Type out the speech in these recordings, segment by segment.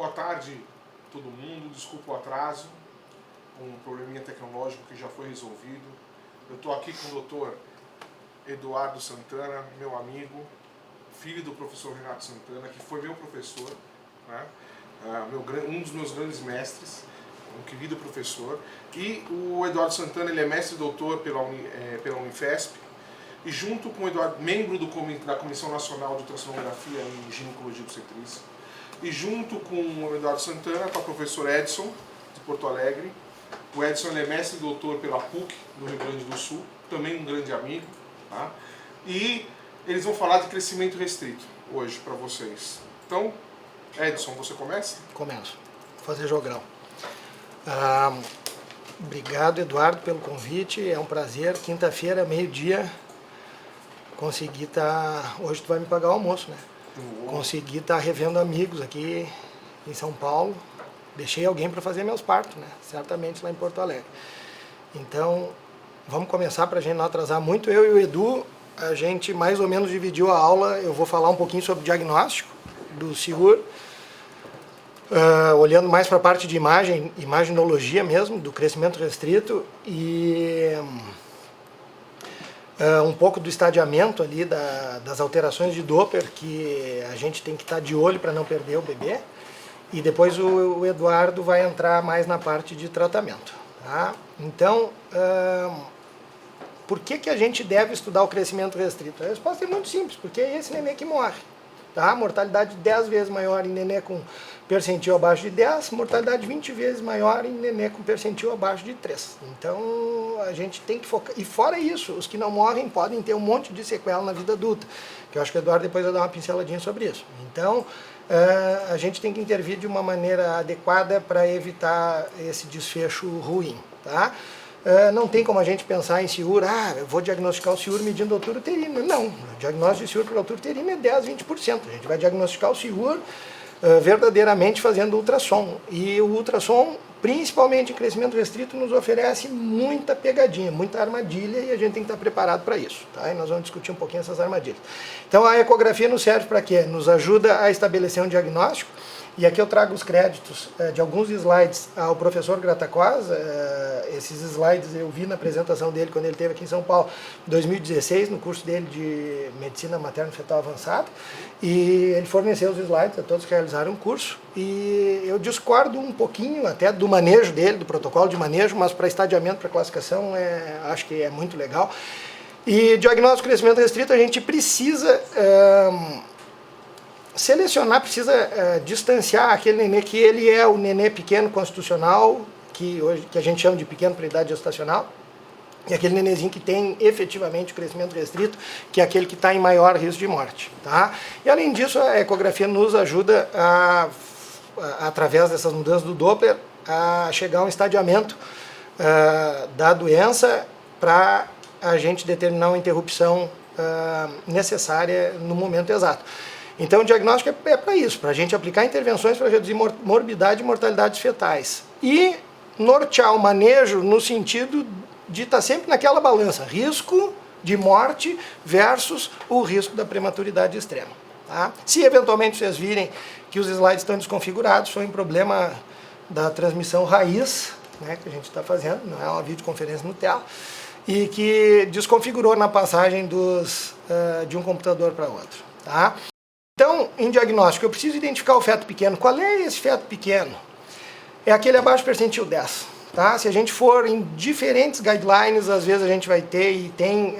boa tarde todo mundo, desculpa o atraso, um probleminha tecnológico que já foi resolvido. Eu estou aqui com o Dr. Eduardo Santana, meu amigo, filho do professor Renato Santana, que foi meu professor, né? Um dos meus grandes mestres, um querido professor. E o Eduardo Santana, ele é mestre e doutor pela Unifesp, e junto com o Eduardo, membro da Comissão Nacional de Ultrassonografia em Ginecologia e Obstetrícia, e junto com o Eduardo Santana, com a professora Edson, de Porto Alegre. O Edson ele é mestre e doutor pela PUC, do Rio Grande do Sul, também um grande amigo. Tá? E eles vão falar de crescimento restrito hoje para vocês. Então, Edson, você começa? Começo. Vou fazer jogrão. Obrigado, Eduardo, pelo convite. É um prazer. Quinta-feira, meio-dia, consegui estar... Hoje tu vai me pagar o almoço, né? Consegui estar revendo amigos aqui em São Paulo. Deixei alguém para fazer meus partos, né? Certamente lá em Porto Alegre. Então, vamos começar para a gente não atrasar muito. Eu e o Edu, a gente mais ou menos dividiu a aula. Eu vou falar um pouquinho sobre o diagnóstico do CIUR, olhando mais para a parte de imaginologia mesmo, do crescimento restrito, e um pouco do estadiamento ali das alterações de Doppler, que a gente tem que estar de olho para não perder o bebê. E depois o Eduardo vai entrar mais na parte de tratamento. Tá? Então, por que a gente deve estudar o crescimento restrito? A resposta é muito simples, porque é esse nenê que morre. Tá? Mortalidade 10 vezes maior em nenê com percentil abaixo de 10, mortalidade 20 vezes maior em nenê com percentil abaixo de 3. Então, a gente tem que focar. E fora isso, os que não morrem podem ter um monte de sequela na vida adulta, que eu acho que o Eduardo depois vai dar uma pinceladinha sobre isso. Então, a gente tem que intervir de uma maneira adequada para evitar esse desfecho ruim. Tá? Não tem como a gente pensar em CIUR, eu vou diagnosticar o CIUR medindo altura uterina. Não, o diagnóstico de CIUR por altura uterina é 10, 20%. A gente vai diagnosticar o CIUR verdadeiramente fazendo ultrassom. E o ultrassom, principalmente em crescimento restrito, nos oferece muita pegadinha, muita armadilha, e a gente tem que estar preparado para isso. Tá? E nós vamos discutir um pouquinho essas armadilhas. Então a ecografia nos serve para quê? Nos ajuda a estabelecer um diagnóstico. E aqui eu trago os créditos de alguns slides ao professor Gratacosa. Esses slides eu vi na apresentação dele quando ele esteve aqui em São Paulo em 2016, no curso dele de Medicina Materno-Fetal Avançada. E ele forneceu os slides a todos que realizaram o curso. E eu discordo um pouquinho até do manejo dele, do protocolo de manejo, mas para estadiamento, para classificação, acho que é muito legal. E diagnóstico de crescimento restrito, a gente precisa... selecionar, precisa distanciar aquele nenê que ele é o nenê pequeno constitucional, que a gente chama de pequeno para idade gestacional, e aquele nenezinho que tem efetivamente o crescimento restrito, que é aquele que está em maior risco de morte. Tá? E além disso, a ecografia nos ajuda, através dessas mudanças do Doppler, a chegar a um estadiamento da doença para a gente determinar uma interrupção necessária no momento exato. Então o diagnóstico é para isso, para a gente aplicar intervenções para reduzir morbidade e mortalidades fetais. E nortear o manejo no sentido de estar sempre naquela balança, risco de morte versus o risco da prematuridade extrema. Tá? Se eventualmente vocês virem que os slides estão desconfigurados, foi um problema da transmissão raiz, né, que a gente está fazendo, não é uma videoconferência no tela, e que desconfigurou na passagem de um computador para outro. Tá? Então, em diagnóstico, eu preciso identificar o feto pequeno. Qual é esse feto pequeno? É aquele abaixo do percentil 10. Tá? Se a gente for em diferentes guidelines, às vezes a gente vai ter, e tem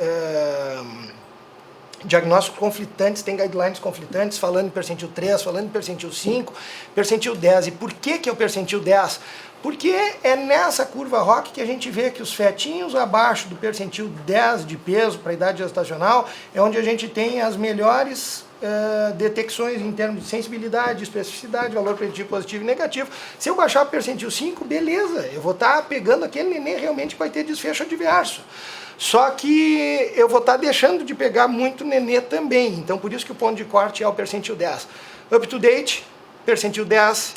diagnósticos conflitantes, tem guidelines conflitantes, falando em percentil 3, falando em percentil 5, percentil 10. E por que é o percentil 10? Porque é nessa curva ROC que a gente vê que os fetinhos abaixo do percentil 10 de peso para a idade gestacional é onde a gente tem as melhores detecções em termos de sensibilidade, especificidade, valor preditivo positivo e negativo. Se eu baixar o percentil 5, beleza, eu vou estar pegando aquele neném realmente que vai ter desfecho adverso. Só que eu vou estar deixando de pegar muito nenê também, então por isso que o ponto de corte é o percentil 10. Up to date, percentil 10,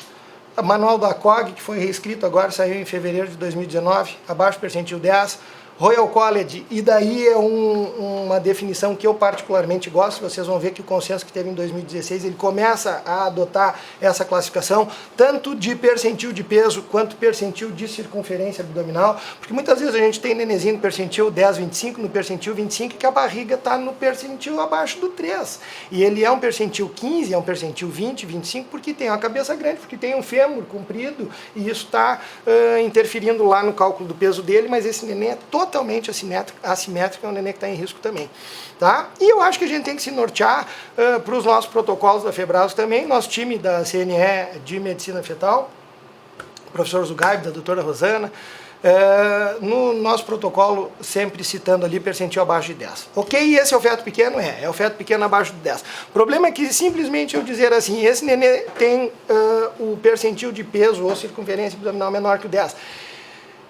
manual da COG, que foi reescrito agora, saiu em fevereiro de 2019, abaixo do percentil 10, Royal College, e daí é uma definição que eu particularmente gosto, vocês vão ver que o consenso que teve em 2016, ele começa a adotar essa classificação, tanto de percentil de peso, quanto percentil de circunferência abdominal, porque muitas vezes a gente tem nenenzinho no percentil 10, 25, no percentil 25, que a barriga está no percentil abaixo do 3, e ele é um percentil 15, é um percentil 20, 25, porque tem uma cabeça grande, porque tem um fêmur comprido, e isso está interferindo lá no cálculo do peso dele, mas esse neném é totalmente assimétrico, é um neném que está em risco também. Tá? E eu acho que a gente tem que se nortear para os nossos protocolos da Febraus também, nosso time da CNE de Medicina Fetal, o professor Zugaib, da doutora Rosana, no nosso protocolo, sempre citando ali percentil abaixo de 10. Ok, e esse é o feto pequeno? É o feto pequeno abaixo de 10. O problema é que simplesmente eu dizer assim, esse nenê tem o percentil de peso ou circunferência abdominal menor que o 10.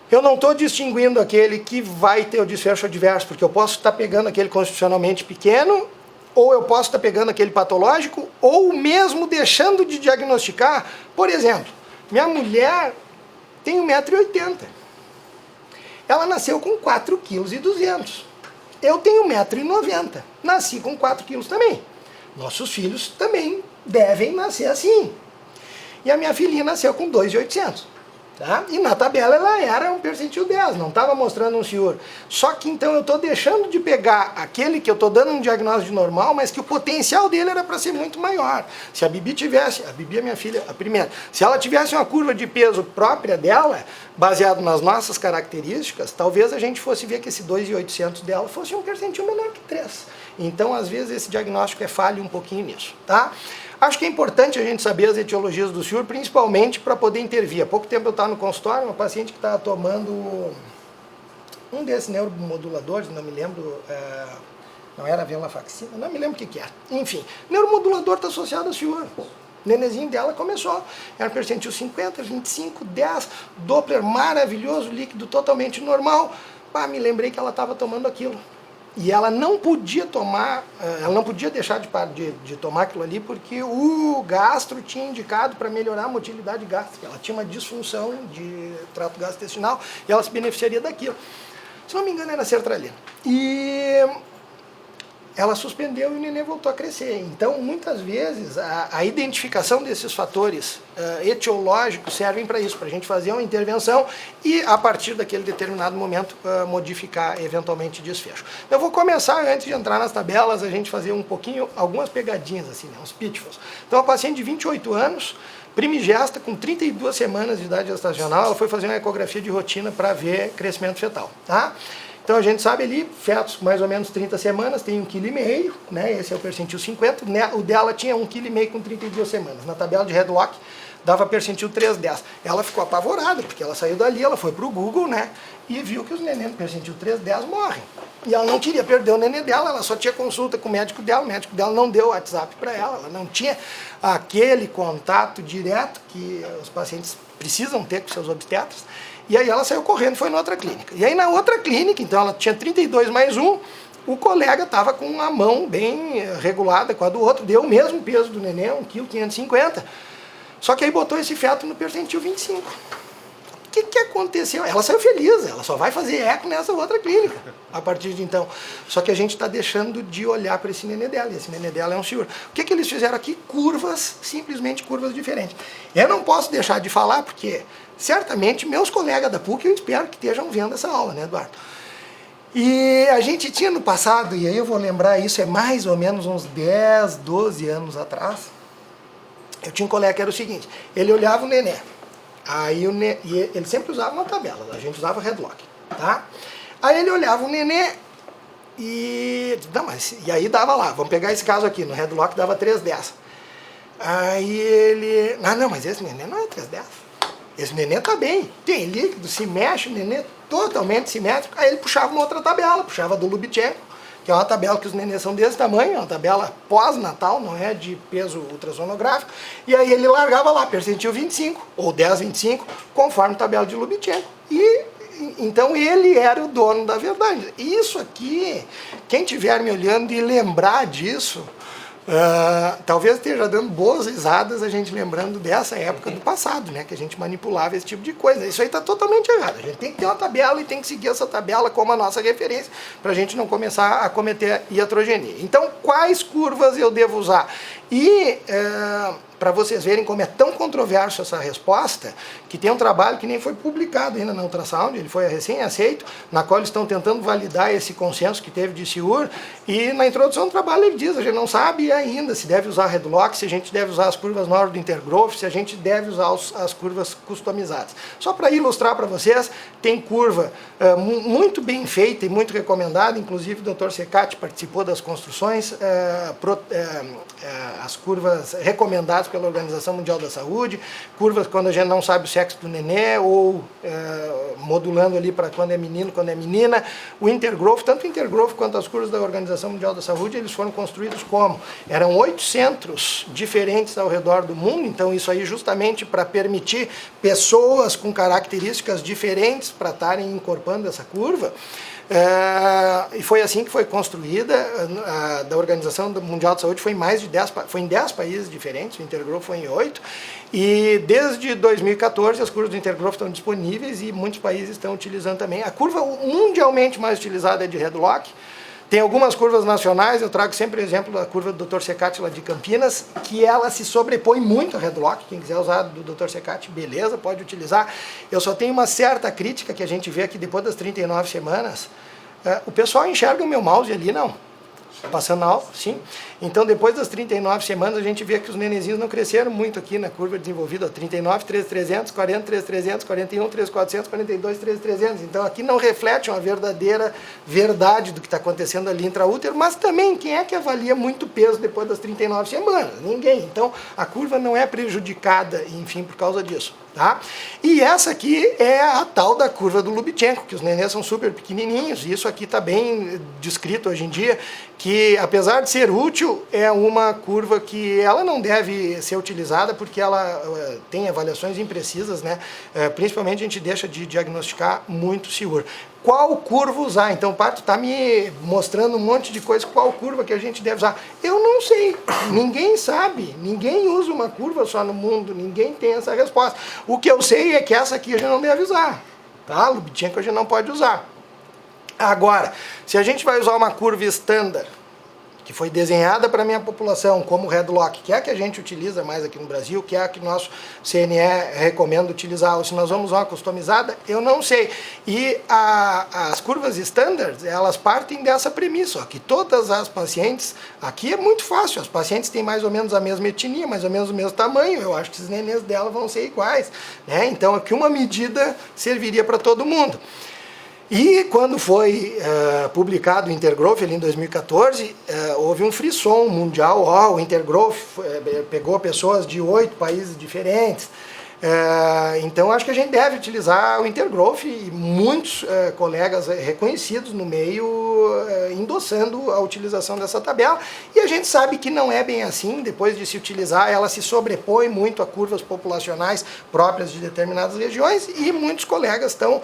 Eu não estou distinguindo aquele que vai ter o desfecho adverso, porque eu posso estar pegando aquele constitucionalmente pequeno, ou eu posso estar pegando aquele patológico, ou mesmo deixando de diagnosticar. Por exemplo, minha mulher tem 1,80 m. Ela nasceu com 4,2 kg. Eu tenho 1,90 m. Nasci com 4 kg também. Nossos filhos também devem nascer assim. E a minha filhinha nasceu com 2,800. Tá? E na tabela ela era um percentil 10, não estava mostrando um senhor. Só que então eu estou deixando de pegar aquele que eu estou dando um diagnóstico de normal, mas que o potencial dele era para ser muito maior. Se a Bibi tivesse, a Bibi é minha filha, a primeira, se ela tivesse uma curva de peso própria dela, baseado nas nossas características, talvez a gente fosse ver que esse 2,800 dela fosse um percentil menor que 3. Então, às vezes, esse diagnóstico é falho um pouquinho nisso. Tá? Acho que é importante a gente saber as etiologias do senhor, principalmente para poder intervir. Há pouco tempo eu estava no consultório, uma paciente que estava tomando um desses neuromoduladores, não me lembro, não era venlafaxina, não me lembro o que era. Enfim, neuromodulador está associado ao senhor. O nenezinho dela começou, era percentil 50, 25, 10, Doppler maravilhoso, líquido totalmente normal. Me lembrei que ela estava tomando aquilo. E ela não podia tomar, ela não podia deixar de tomar aquilo ali, porque o gastro tinha indicado para melhorar a motilidade gástrica. Ela tinha uma disfunção de trato gastrointestinal e ela se beneficiaria daquilo. Se não me engano, era sertralina. E ela suspendeu e o neném voltou a crescer. Então, muitas vezes, a identificação desses fatores etiológicos servem para isso, para a gente fazer uma intervenção e, a partir daquele determinado momento, modificar eventualmente desfecho. Eu vou começar, antes de entrar nas tabelas, a gente fazer um pouquinho, algumas pegadinhas, assim, né, uns pitfalls. Então, a paciente de 28 anos, primigesta, com 32 semanas de idade gestacional, ela foi fazer uma ecografia de rotina para ver crescimento fetal, tá? Então a gente sabe ali, fetos com mais ou menos 30 semanas, tem 1,5 kg, né? Esse é o percentil 50, né? O dela tinha 1,5 kg com 32 semanas. Na tabela de Headlock dava percentil 3,10. Ela ficou apavorada, porque ela saiu dali, ela foi pro Google, né? E viu que os neném do percentil 3,10 morrem. E ela não queria perder o neném dela, ela só tinha consulta com o médico dela não deu WhatsApp para ela, ela não tinha aquele contato direto que os pacientes precisam ter com seus obstetras. E aí ela saiu correndo e foi na outra clínica. E aí na outra clínica, então ela tinha 32 mais 1, o colega estava com a mão bem regulada com a do outro, deu o mesmo peso do neném, 1,5 kg. Só que aí botou esse feto no percentil 25. O que aconteceu? Ela saiu feliz, ela só vai fazer eco nessa outra clínica, a partir de então. Só que a gente está deixando de olhar para esse nenê dela, e esse nenê dela é um senhor. O que eles fizeram aqui? Curvas, simplesmente curvas diferentes. Eu não posso deixar de falar, porque certamente meus colegas da PUC, eu espero que estejam vendo essa aula, né, Eduardo? E a gente tinha no passado, e aí eu vou lembrar, isso é mais ou menos uns 10, 12 anos atrás, eu tinha um colega que era o seguinte, ele olhava o nenê, aí e ele sempre usava uma tabela, a gente usava Headlock, tá? Aí ele olhava o nenê e... e aí dava lá, vamos pegar esse caso aqui, no Headlock dava 3,10. Aí ele... não, mas esse nenê não é 3,10. Esse nenê tá bem, tem líquido, se mexe, o nenê totalmente simétrico. Aí ele puxava uma outra tabela, puxava do Lubitschenko, que é uma tabela que os nenês são desse tamanho, é uma tabela pós-natal, não é de peso ultrassonográfico. E aí ele largava lá, percentil 25, ou 10, 25, conforme a tabela de Lubitschenko. E então ele era o dono da verdade. Isso aqui, quem estiver me olhando e lembrar disso, Talvez esteja dando boas risadas a gente lembrando dessa época do passado, né? Que a gente manipulava esse tipo de coisa. Isso aí está totalmente errado. A gente tem que ter uma tabela e tem que seguir essa tabela como a nossa referência para a gente não começar a cometer iatrogenia. Então, quais curvas eu devo usar? E para vocês verem como é tão controverso essa resposta, que tem um trabalho que nem foi publicado ainda na Ultrasound, ele foi recém-aceito, na qual eles estão tentando validar esse consenso que teve de SIUR, e na introdução do trabalho ele diz, a gente não sabe ainda se deve usar Redlock, se a gente deve usar as curvas Nord do Intergrowth, se a gente deve usar as curvas customizadas. Só para ilustrar para vocês, tem curva muito bem feita e muito recomendada, inclusive o Dr. Secati participou das construções, as curvas recomendadas pela Organização Mundial da Saúde, curvas quando a gente não sabe o sexo do nenê, ou modulando ali para quando é menino, quando é menina. O Intergrowth, tanto o Intergrowth quanto as curvas da Organização Mundial da Saúde, eles foram construídos como? Eram 8 centros diferentes ao redor do mundo, então isso aí justamente para permitir pessoas com características diferentes para estarem incorporando essa curva. E foi assim que foi construída. Da Organização Mundial de Saúde foi em 10 países diferentes, o Intergrowth foi em 8, e desde 2014 as curvas do Intergrowth estão disponíveis e muitos países estão utilizando também. A curva mundialmente mais utilizada é de Redlock. Tem algumas curvas nacionais, eu trago sempre o exemplo da curva do Dr. Secati lá de Campinas, que ela se sobrepõe muito a Redlock. Quem quiser usar do Dr. Secati, beleza, pode utilizar. Eu só tenho uma certa crítica que a gente vê aqui depois das 39 semanas. O pessoal enxerga o meu mouse ali, não. Passando alto, sim. Então, depois das 39 semanas, a gente vê que os nenezinhos não cresceram muito aqui na curva desenvolvida. 39, 3,300, 40, 3,300, 41, 3,400, 42, 3,300. Então, aqui não reflete uma verdadeira verdade do que está acontecendo ali intraútero, mas também quem é que avalia muito peso depois das 39 semanas? Ninguém. Então, a curva não é prejudicada, enfim, por causa disso. Tá? E essa aqui é a tal da curva do Lubitschenko, que os nenês são super pequenininhos, e isso aqui está bem descrito hoje em dia, que apesar de ser útil, é uma curva que ela não deve ser utilizada porque ela tem avaliações imprecisas, né? Principalmente a gente deixa de diagnosticar muito SIUR. Qual curva usar? Então o Pato está me mostrando um monte de coisa, qual curva que a gente deve usar. Eu não sei, ninguém sabe, ninguém usa uma curva só no mundo, ninguém tem essa resposta. O que eu sei é que essa aqui a gente não deve usar, tá? Lubitschenko a gente não pode usar. Agora, se a gente vai usar uma curva standard, que foi desenhada para a minha população como Redlock, que é a que a gente utiliza mais aqui no Brasil, que é a que nosso CNE recomenda utilizar, ou se nós vamos usar uma customizada, eu não sei. E as curvas standards, elas partem dessa premissa, ó, que todas as pacientes, aqui é muito fácil, as pacientes têm mais ou menos a mesma etnia, mais ou menos o mesmo tamanho, eu acho que os nenês dela vão ser iguais, né? Então aqui uma medida serviria para todo mundo. E quando foi publicado o Intergrowth ali em 2014, houve um frisson mundial, o Intergrowth pegou pessoas de 8 países diferentes. Então acho que a gente deve utilizar o Intergrowth e muitos colegas reconhecidos no meio endossando a utilização dessa tabela, e a gente sabe que não é bem assim. Depois de se utilizar, ela se sobrepõe muito a curvas populacionais próprias de determinadas regiões, e muitos colegas estão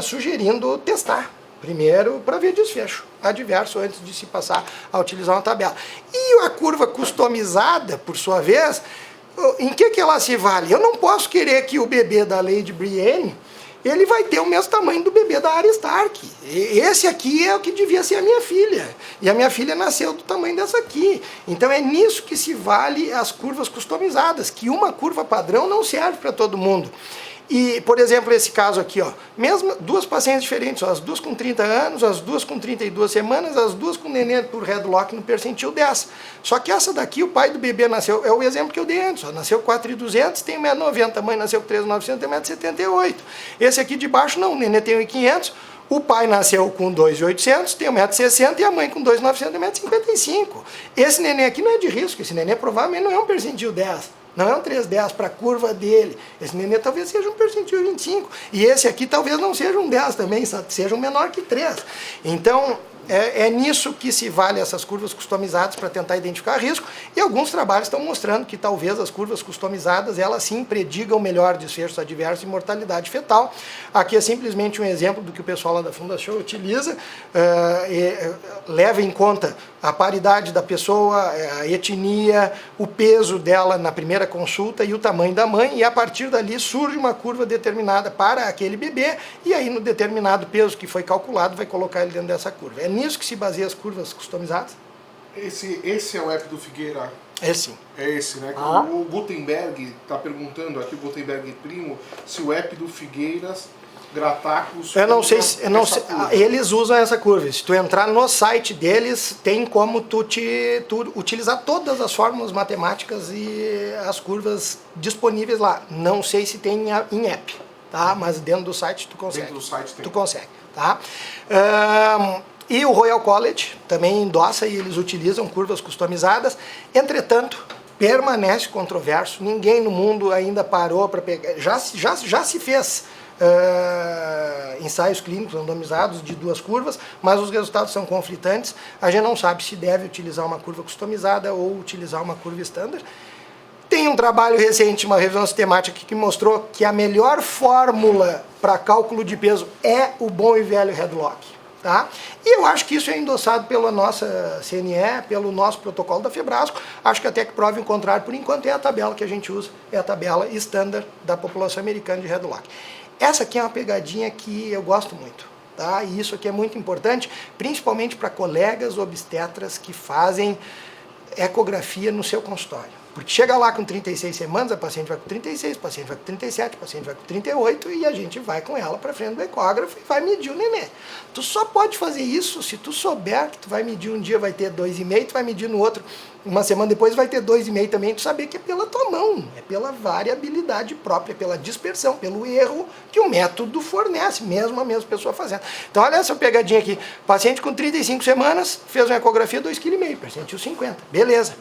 sugerindo testar primeiro para ver desfecho adverso antes de se passar a utilizar uma tabela. E a curva customizada, por sua vez, em que ela se vale? Eu não posso querer que o bebê da Lady Brienne, ele vai ter o mesmo tamanho do bebê da Arya Stark. Esse aqui é o que devia ser a minha filha. E a minha filha nasceu do tamanho dessa aqui. Então é nisso que se vale as curvas customizadas, que uma curva padrão não serve para todo mundo. E, por exemplo, esse caso aqui, ó, mesmo duas pacientes diferentes, ó, as duas com 30 anos, as duas com 32 semanas, as duas com neném por Redlock no percentil 10. Só que essa daqui, o pai do bebê nasceu, é o exemplo que eu dei antes, ó, nasceu 4,200, tem 1,90 m, a mãe nasceu com 3,900, tem 1,78 m. Esse aqui de baixo não, o neném tem 1,500, o pai nasceu com 2,800, tem 1,60 m, e a mãe com 2,900, tem 1,55 m. Esse neném aqui não é de risco, esse neném provavelmente não é um percentil 10. Não é um 3,10 para a curva dele. Esse nenê talvez seja um percentil 25. E esse aqui talvez não seja um 10 também, seja um menor que 3. Então, É nisso que se vale essas curvas customizadas para tentar identificar risco, e alguns trabalhos estão mostrando que talvez as curvas customizadas, elas sim predigam melhor desfechos adversos e mortalidade fetal. Aqui é simplesmente um exemplo do que o pessoal lá da Fundação utiliza, leva em conta a paridade da pessoa, a etnia, o peso dela na primeira consulta e o tamanho da mãe, e a partir dali surge uma curva determinada para aquele bebê, e aí no determinado peso que foi calculado vai colocar ele dentro dessa curva. É nisso que se baseia as curvas customizadas? Esse é o app do Figueira? É sim. É esse, né? O Gutenberg está perguntando aqui, o Gutenberg primo, se o app do Figueiras Gratacos... Eu não sei, eles usam essa curva. Se tu entrar no site deles, tem como tu utilizar todas as fórmulas matemáticas e as curvas disponíveis lá. Não sei se tem em app, tá? Mas dentro do site tu consegue. Dentro do site tem. Tu consegue, tá? E o Royal College também endossa e eles utilizam curvas customizadas. Entretanto, permanece controverso. Ninguém no mundo ainda parou para pegar. Já se fez ensaios clínicos randomizados de duas curvas, mas os resultados são conflitantes. A gente não sabe se deve utilizar uma curva customizada ou utilizar uma curva standard. Tem um trabalho recente, uma revisão sistemática, que mostrou que a melhor fórmula para cálculo de peso é o bom e velho headlock. Tá? E eu acho que isso é endossado pela nossa CNE, pelo nosso protocolo da Febrasco. Acho que até que prove o contrário, por enquanto é a tabela que a gente usa, é a tabela standard da população americana de headlock. Essa aqui é uma pegadinha que eu gosto muito, tá? E isso aqui é muito importante, principalmente para colegas obstetras que fazem ecografia no seu consultório. Porque chega lá com 36 semanas, a paciente vai com 36, o paciente vai com 37, o paciente vai com 38 e a gente vai com ela para frente do ecógrafo e vai medir o nenê. Tu só pode fazer isso se tu souber que tu vai medir um dia vai ter 2,5, tu vai medir no outro uma semana depois vai ter 2,5 também, tu saber que é pela tua mão, é pela variabilidade própria, pela dispersão, pelo erro que o método fornece, mesmo a mesma pessoa fazendo. Então olha essa pegadinha aqui, paciente com 35 semanas, fez uma ecografia 2,5 kg, paciente com 50, beleza.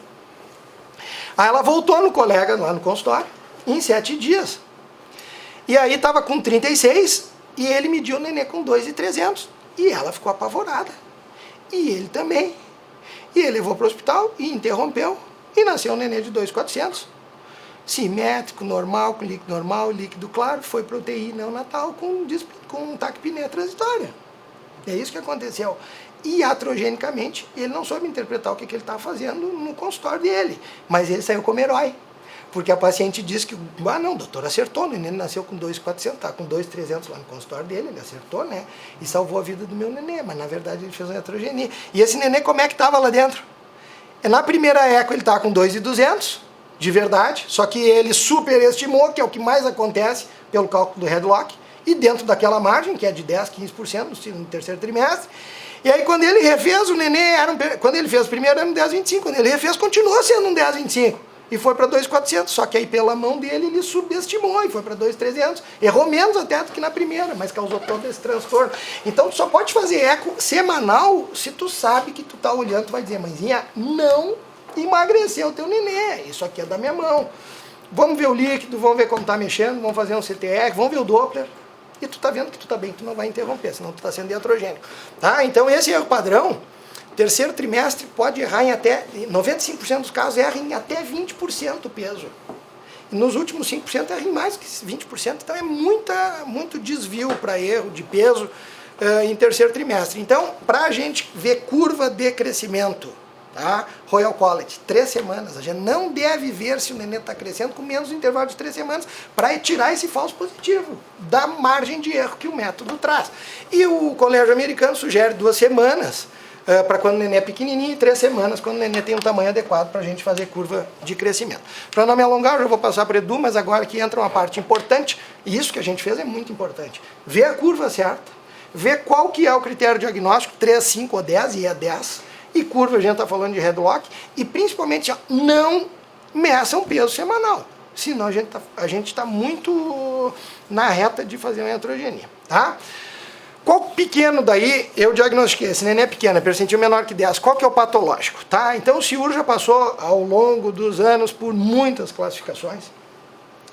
Aí ela voltou no colega lá no consultório, em 7 dias. E aí estava com 36 e ele mediu o nenê com 2,300. E ela ficou apavorada. E ele também. E ele levou para o hospital e interrompeu. E nasceu um nenê de 2,400. Simétrico, normal, com líquido normal, líquido claro. Foi para UTI neonatal com taquipneia transitória. É isso que aconteceu. Iatrogenicamente, ele não soube interpretar o que ele estava fazendo no consultório dele, mas ele saiu como herói, porque a paciente disse que, não, o doutor acertou, o neném nasceu com 2,400, está com 2,300 lá no consultório dele, ele acertou, né, e salvou a vida do meu neném, mas na verdade ele fez uma iatrogenia. E esse neném como é que estava lá dentro? Na primeira eco ele estava com 2,200, de verdade, só que ele superestimou, que é o que mais acontece pelo cálculo do headlock, e dentro daquela margem, que é de 10, 15% no terceiro trimestre. E aí quando ele refez, o neném quando ele fez o primeiro era um 10,25, quando ele refez continuou sendo um 10,25 e foi para 2,400, só que aí pela mão dele ele subestimou e foi para 2,300, errou menos até do que na primeira, mas causou todo esse transtorno. Então tu só pode fazer eco semanal se tu sabe que tu tá olhando, tu vai dizer, mãezinha, não emagreceu o teu nenê, isso aqui é da minha mão. Vamos ver o líquido, vamos ver como tá mexendo, vamos fazer um CTR, vamos ver o Doppler. E tu tá vendo que tu tá bem, tu não vai interromper, senão tu tá sendo iatrogênico. Tá? Então esse erro padrão, terceiro trimestre pode errar em até, 95% dos casos erra em até 20% o peso. E nos últimos 5% erra em mais que 20%, então é muito desvio para erro de peso em terceiro trimestre. Então, para a gente ver curva de crescimento, tá? Royal College, 3 semanas. A gente não deve ver se o neném está crescendo com menos intervalo de 3 semanas para tirar esse falso positivo da margem de erro que o método traz. E o colégio americano sugere 2 semanas para quando o neném é pequenininho e 3 semanas quando o neném tem um tamanho adequado para a gente fazer curva de crescimento. Para não me alongar, eu já vou passar para o Edu, mas agora que entra uma parte importante, e isso que a gente fez é muito importante. Ver a curva certa, ver qual que é o critério diagnóstico, 3, 5 ou 10, e é 10, e curva, a gente está falando de headlock, e principalmente não meça um peso semanal, senão a gente está muito na reta de fazer uma iatrogenia, tá? Qual pequeno daí, eu diagnostiquei, esse neném é pequeno, é percentil menor que 10, qual que é o patológico, tá? Então o CIUR já passou ao longo dos anos por muitas classificações,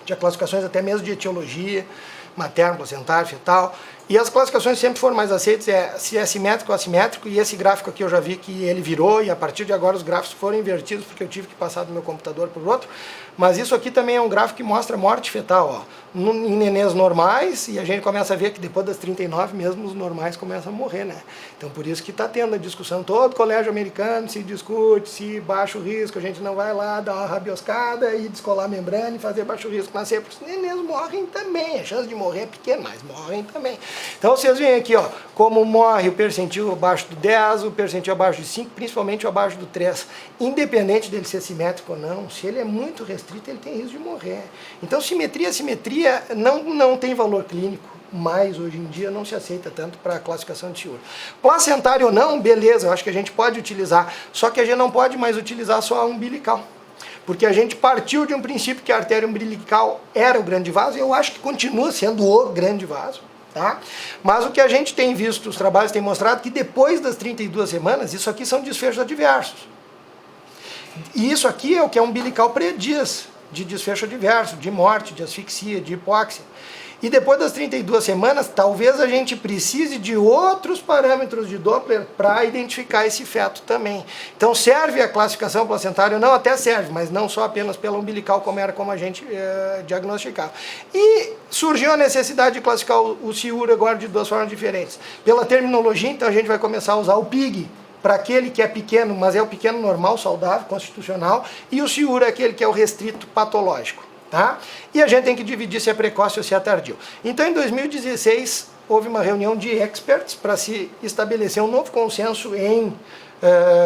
tinha classificações até mesmo de etiologia, materno, placentário, fetal, E as classificações sempre foram mais aceitas, se é simétrico ou assimétrico, e esse gráfico aqui eu já vi que ele virou, e a partir de agora os gráficos foram invertidos, porque eu tive que passar do meu computador para o outro. Mas isso aqui também é um gráfico que mostra morte fetal, ó, em nenês normais, e a gente começa a ver que depois das 39, mesmo os normais começam a morrer, né? Então por isso que está tendo a discussão, todo colégio americano se discute se baixo risco, a gente não vai lá dar uma rabioscada e descolar a membrana e fazer baixo risco nascer, porque os nenês morrem também, a chance de morrer é pequena, mas morrem também. Então vocês veem aqui, ó, como morre o percentil abaixo do 10, o percentil abaixo de 5, principalmente abaixo do 3. Independente dele ser simétrico ou não, se ele é muito restrito, ele tem risco de morrer. Então simetria não tem valor clínico, mas hoje em dia não se aceita tanto para a classificação de Siur. Placentário ou não, beleza, eu acho que a gente pode utilizar, só que a gente não pode mais utilizar só a umbilical. Porque a gente partiu de um princípio que a artéria umbilical era o grande vaso, e eu acho que continua sendo o grande vaso. Tá? Mas o que a gente tem visto, os trabalhos têm mostrado que depois das 32 semanas, isso aqui são desfechos adversos. E isso aqui é o que a umbilical prediz de desfecho adverso, de morte, de asfixia, de hipóxia. E depois das 32 semanas, talvez a gente precise de outros parâmetros de Doppler para identificar esse feto também. Então serve a classificação placentária? Não, até serve, mas não só apenas pela umbilical, como a gente diagnosticava. E surgiu a necessidade de classificar o Siur agora de duas formas diferentes. Pela terminologia, então a gente vai começar a usar o PIG, para aquele que é pequeno, mas é o pequeno normal, saudável, constitucional, e o Siur é aquele que é o restrito patológico. Tá? E a gente tem que dividir se é precoce ou se é tardio. Então, em 2016, houve uma reunião de experts para se estabelecer um novo consenso em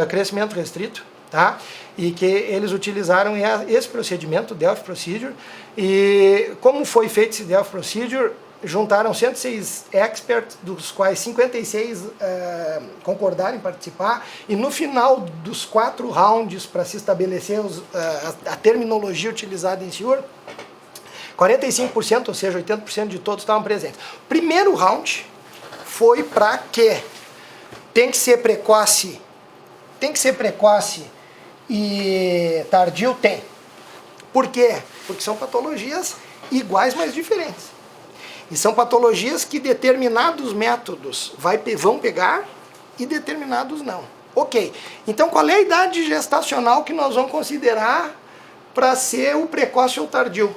crescimento restrito, tá? E que eles utilizaram esse procedimento, o Delphi Procedure, e como foi feito esse Delphi Procedure, juntaram 106 experts, dos quais 56 concordaram em participar, e no final dos 4 rounds para se estabelecer a terminologia utilizada em Siur, 45%, ou seja, 80% de todos estavam presentes. O primeiro round foi para quê? Tem que ser precoce e tardio? Tem. Por quê? Porque são patologias iguais, mas diferentes. E são patologias que determinados métodos vão pegar e determinados não. Ok, então qual é a idade gestacional que nós vamos considerar para ser o precoce ou tardio?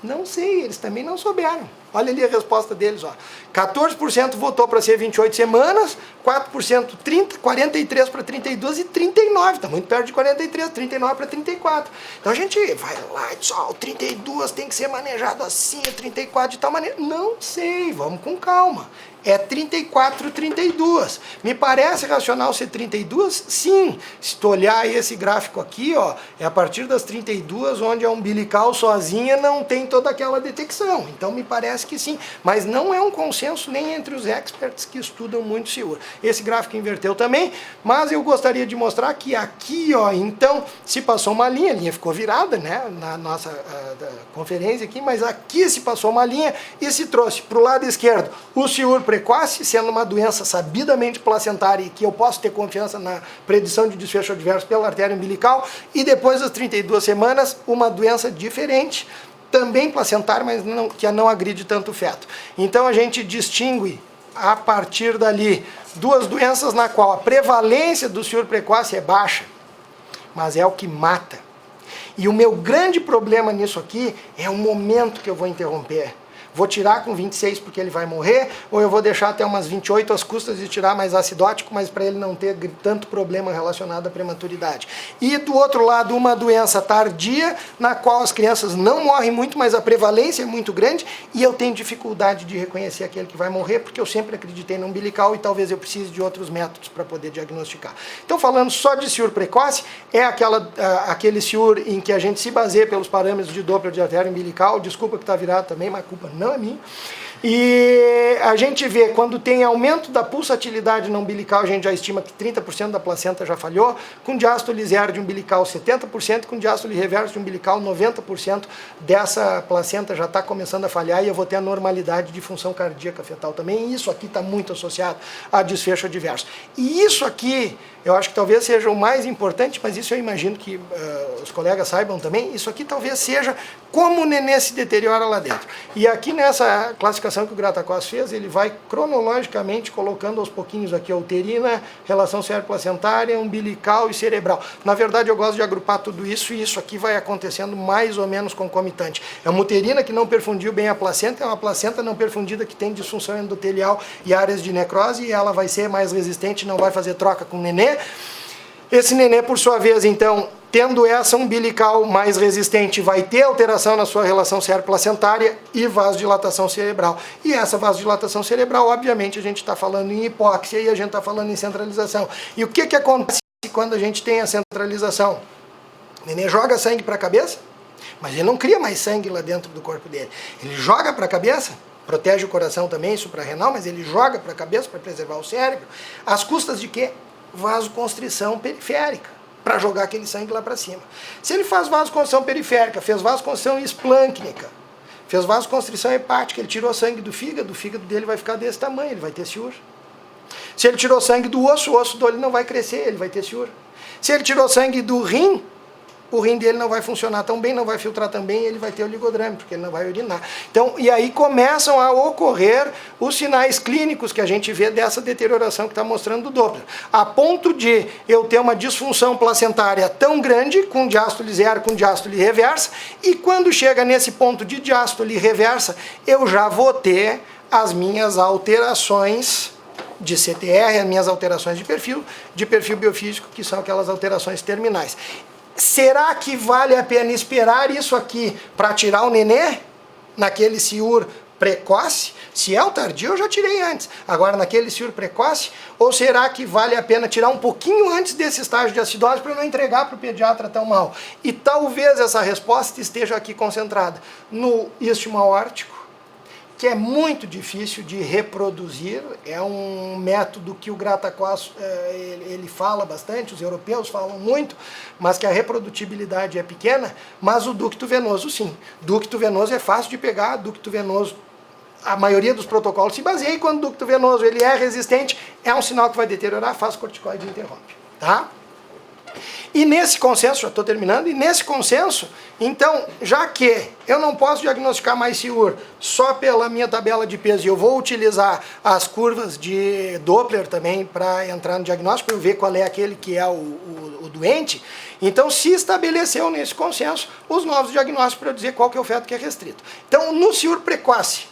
Não sei, eles também não souberam. Olha ali a resposta deles, ó. 14% votou para ser 28 semanas, 4% 30, 43 para 32 e 39. Está muito perto de 43, 39 para 34. Então a gente vai lá e diz, ó, o 32 tem que ser manejado assim, o 34 de tal maneira. Não sei, vamos com calma. É 34, 32. Me parece racional ser 32? Sim. Se tu olhar esse gráfico aqui, ó, é a partir das 32 onde a umbilical sozinha não tem toda aquela detecção. Então me parece que sim. Mas não é um consenso nem entre os experts que estudam muito Siur. Esse gráfico inverteu também, mas eu gostaria de mostrar que aqui, ó, então, se passou uma linha, a linha ficou virada, né, na nossa conferência aqui, mas aqui se passou uma linha e se trouxe para o lado esquerdo o Siur precoce, sendo uma doença sabidamente placentária e que eu posso ter confiança na predição de desfecho adverso pela artéria umbilical, e depois das 32 semanas, uma doença diferente, também placentária, mas que não agride tanto o feto. Então a gente distingue, a partir dali, duas doenças na qual a prevalência do Siur precoce é baixa, mas é o que mata. E o meu grande problema nisso aqui é o momento que eu vou interromper. Vou tirar com 26 porque ele vai morrer, ou eu vou deixar até umas 28 às custas de tirar mais acidótico, mas para ele não ter tanto problema relacionado à prematuridade. E do outro lado, uma doença tardia, na qual as crianças não morrem muito, mas a prevalência é muito grande, e eu tenho dificuldade de reconhecer aquele que vai morrer, porque eu sempre acreditei no umbilical e talvez eu precise de outros métodos para poder diagnosticar. Então, falando só de Siur precoce, é aquele Siur em que a gente se baseia pelos parâmetros de Doppler de artéria umbilical, desculpa que está virado também, mas a culpa não é minha. E a gente vê, quando tem aumento da pulsatilidade na umbilical, a gente já estima que 30% da placenta já falhou, com diástole zero de umbilical 70%, com diástole reverso de umbilical 90% dessa placenta já está começando a falhar, e eu vou ter a normalidade de função cardíaca fetal também, e isso aqui está muito associado a desfecho adverso. E isso aqui, eu acho que talvez seja o mais importante, mas isso eu imagino que os colegas saibam também, isso aqui talvez seja como o nenê se deteriora lá dentro. E aqui nessa classificação classificação que o Gratacós fez, ele vai cronologicamente colocando aos pouquinhos aqui a uterina, relação cerebroplacentária, umbilical e cerebral. Na verdade, eu gosto de agrupar tudo isso e isso aqui vai acontecendo mais ou menos concomitante. É uma uterina que não perfundiu bem a placenta, é uma placenta não perfundida que tem disfunção endotelial e áreas de necrose, e ela vai ser mais resistente, não vai fazer troca com o nenê. Esse nenê, por sua vez, então, tendo essa umbilical mais resistente, vai ter alteração na sua relação cerebroplacentária e vasodilatação cerebral. E essa vasodilatação cerebral, obviamente, a gente está falando em hipóxia e a gente está falando em centralização. E o que acontece quando a gente tem a centralização? O nenê joga sangue para a cabeça, mas ele não cria mais sangue lá dentro do corpo dele. Ele joga para a cabeça, protege o coração também, suprarrenal, mas ele joga para a cabeça para preservar o cérebro. Às custas de quê? Vasoconstrição periférica, para jogar aquele sangue lá para cima. Se ele faz vasoconstrição periférica, fez vasoconstrição esplâncnica, fez vasoconstrição hepática, ele tirou sangue do fígado, o fígado dele vai ficar desse tamanho, ele vai ter ciúra. Se ele tirou sangue do osso, o osso dele não vai crescer, ele vai ter ciúra. Se ele tirou sangue do rim, o rim dele não vai funcionar tão bem, não vai filtrar tão bem, ele vai ter oligodrame, porque ele não vai urinar. Então, e aí começam a ocorrer os sinais clínicos que a gente vê dessa deterioração que está mostrando o Doppler. A ponto de eu ter uma disfunção placentária tão grande, com diástole zero, com diástole reversa, e quando chega nesse ponto de diástole reversa, eu já vou ter as minhas alterações de CTR, as minhas alterações de perfil biofísico, que são aquelas alterações terminais. Será que vale a pena esperar isso aqui para tirar o nenê? Naquele ciúr precoce? Se é o tardio, eu já tirei antes. Agora, naquele ciúr precoce? Ou será que vale a pena tirar um pouquinho antes desse estágio de acidose para não entregar para o pediatra tão mal? E talvez essa resposta esteja aqui concentrada no istmo aórtico, que é muito difícil de reproduzir, é um método que o Gratacós ele fala bastante, os europeus falam muito, mas que a reprodutibilidade é pequena, mas o ducto venoso sim. Ducto venoso é fácil de pegar, ducto venoso, a maioria dos protocolos se baseia, e quando o ducto venoso ele é resistente, é um sinal que vai deteriorar, faz corticoide e interrompe. Tá? E nesse consenso, já estou terminando, e nesse consenso, então, já que eu não posso diagnosticar mais ciúr só pela minha tabela de peso, e eu vou utilizar as curvas de Doppler também para entrar no diagnóstico, para eu ver qual é aquele que é o doente, então se estabeleceu nesse consenso os novos diagnósticos para eu dizer qual que é o feto que é restrito. Então, no ciúr precoce,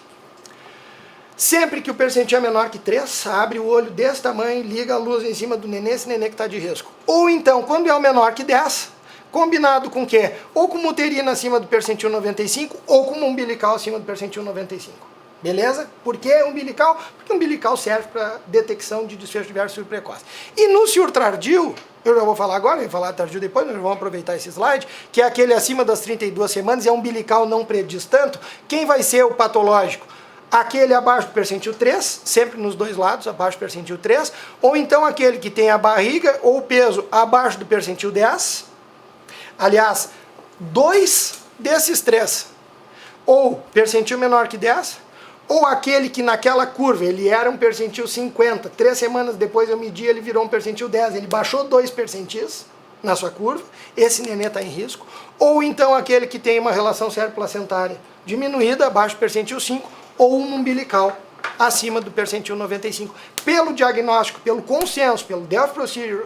sempre que o percentil é menor que 3, abre o olho desse tamanho, liga a luz em cima do nenê, esse nenê que está de risco. Ou então, quando é o menor que 10, combinado com o quê? Ou com uma uterina acima do percentil 95, ou com uma umbilical acima do percentil 95. Beleza? Por que umbilical? Porque umbilical serve para detecção de desfecho diverso ciúr precoce. E no ciúr tardio, eu já vou falar agora, eu vou falar tardio depois, nós vamos aproveitar esse slide, que é aquele acima das 32 semanas, e a umbilical não prediz tanto. Quem vai ser o patológico? Aquele abaixo do percentil 3, sempre nos dois lados, abaixo do percentil 3, ou então aquele que tem a barriga ou o peso abaixo do percentil 10. Aliás, 2 desses 3, ou percentil menor que 10, ou aquele que naquela curva ele era um percentil 50, 3 semanas depois eu medi, ele virou um percentil 10, ele baixou 2 percentis na sua curva, esse nenê está em risco, ou então aquele que tem uma relação cerebroplacentária diminuída, abaixo do percentil 5, ou um umbilical acima do percentil 95. Pelo diagnóstico, pelo consenso, pelo Delphi Procedure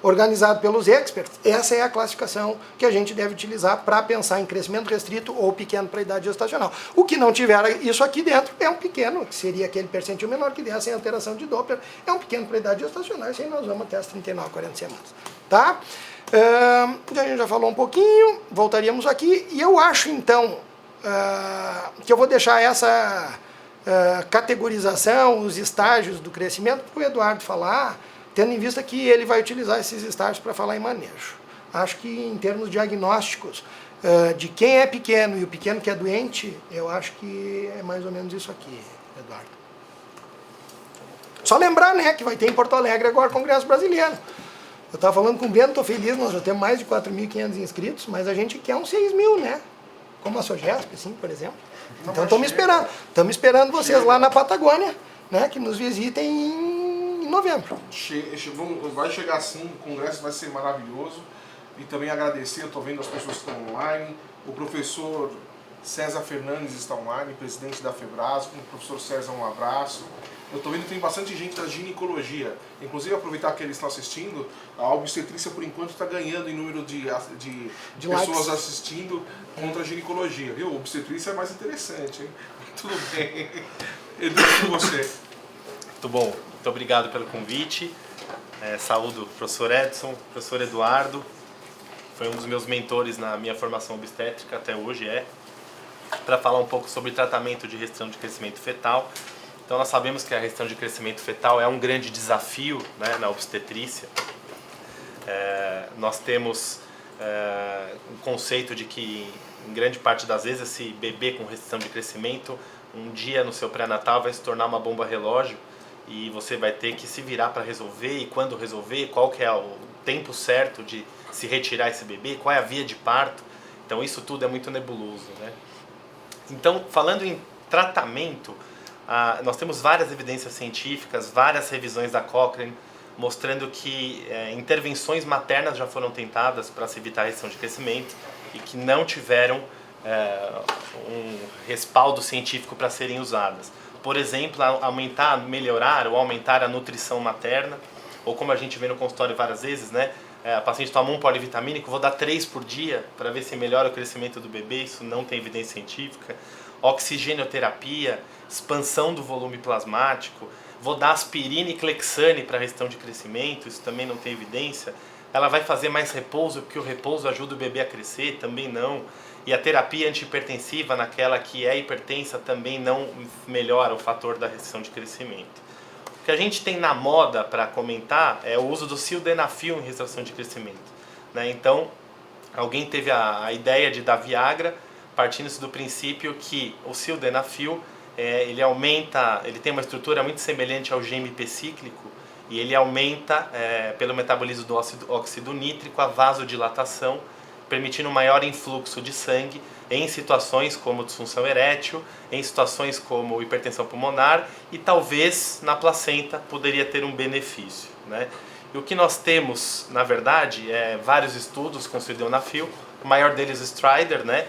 organizado pelos experts, essa é a classificação que a gente deve utilizar para pensar em crescimento restrito ou pequeno para a idade gestacional. O que não tiver isso aqui dentro é um pequeno, que seria aquele percentil menor que 10 sem alteração de Doppler, é um pequeno para a idade gestacional, e assim nós vamos até as 39, 40 semanas. Tá? A gente já falou um pouquinho, voltaríamos aqui, e eu acho então que eu vou deixar essa categorização, os estágios do crescimento, para o Eduardo falar, tendo em vista que ele vai utilizar esses estágios para falar em manejo. Acho que em termos diagnósticos de quem é pequeno e o pequeno que é doente, eu acho que é mais ou menos isso aqui, Eduardo. Só lembrar, né, que vai ter em Porto Alegre agora o Congresso Brasileiro. Eu estava falando com o Bento, estou feliz, nós já temos mais de 4.500 inscritos, mas a gente quer uns 6.000, né? Como a Sogesp, assim, por exemplo. Então estamos esperando vocês lá na Patagônia, né, que nos visitem em novembro. Vai chegar sim, o congresso vai ser maravilhoso. E também agradecer, eu estou vendo as pessoas que estão online, o professor César Fernandes está online, presidente da Febrasgo. O professor César, um abraço. Eu estou vendo que tem bastante gente da ginecologia. Inclusive, aproveitar que eles estão assistindo, a obstetrícia, por enquanto, está ganhando em número de pessoas assistindo contra a ginecologia. Viu? A obstetrícia é mais interessante, hein? Tudo bem. Edu, com você. Muito bom. Muito obrigado pelo convite. Saúdo o professor Edson, professor Eduardo. Foi um dos meus mentores na minha formação obstétrica, até hoje para falar um pouco sobre tratamento de restrição de crescimento fetal. Então nós sabemos que a restrição de crescimento fetal é um grande desafio, né, na obstetrícia. Nós temos um conceito de que, em grande parte das vezes, esse bebê com restrição de crescimento, um dia no seu pré-natal vai se tornar uma bomba relógio e você vai ter que se virar para resolver, e quando resolver, qual que é o tempo certo de se retirar esse bebê, qual é a via de parto. Então isso tudo é muito nebuloso, né? Então, falando em tratamento, nós temos várias evidências científicas, várias revisões da Cochrane, mostrando que intervenções maternas já foram tentadas para se evitar a restrição de crescimento e que não tiveram um respaldo científico para serem usadas. Por exemplo, melhorar ou aumentar a nutrição materna, ou como a gente vê no consultório várias vezes, né? A paciente toma um polivitamínico, vou dar 3 por dia para ver se melhora o crescimento do bebê, isso não tem evidência científica. Oxigenoterapia, expansão do volume plasmático, vou dar aspirina e clexane para restrição de crescimento, isso também não tem evidência. Ela vai fazer mais repouso, porque o repouso ajuda o bebê a crescer, também não. E a terapia antihipertensiva, naquela que é hipertensa, também não melhora o fator da restrição de crescimento. O que a gente tem na moda para comentar é o uso do sildenafil em restrição de crescimento, né? Então, alguém teve a ideia de dar Viagra, partindo-se do princípio que o sildenafil, ele tem uma estrutura muito semelhante ao GMP cíclico, e ele aumenta, pelo metabolismo do óxido nítrico, a vasodilatação, permitindo um maior influxo de sangue em situações como disfunção erétil, em situações como hipertensão pulmonar, e talvez na placenta poderia ter um benefício, né? E o que nós temos, na verdade, vários estudos com sildenafil, o maior deles o Strider, né?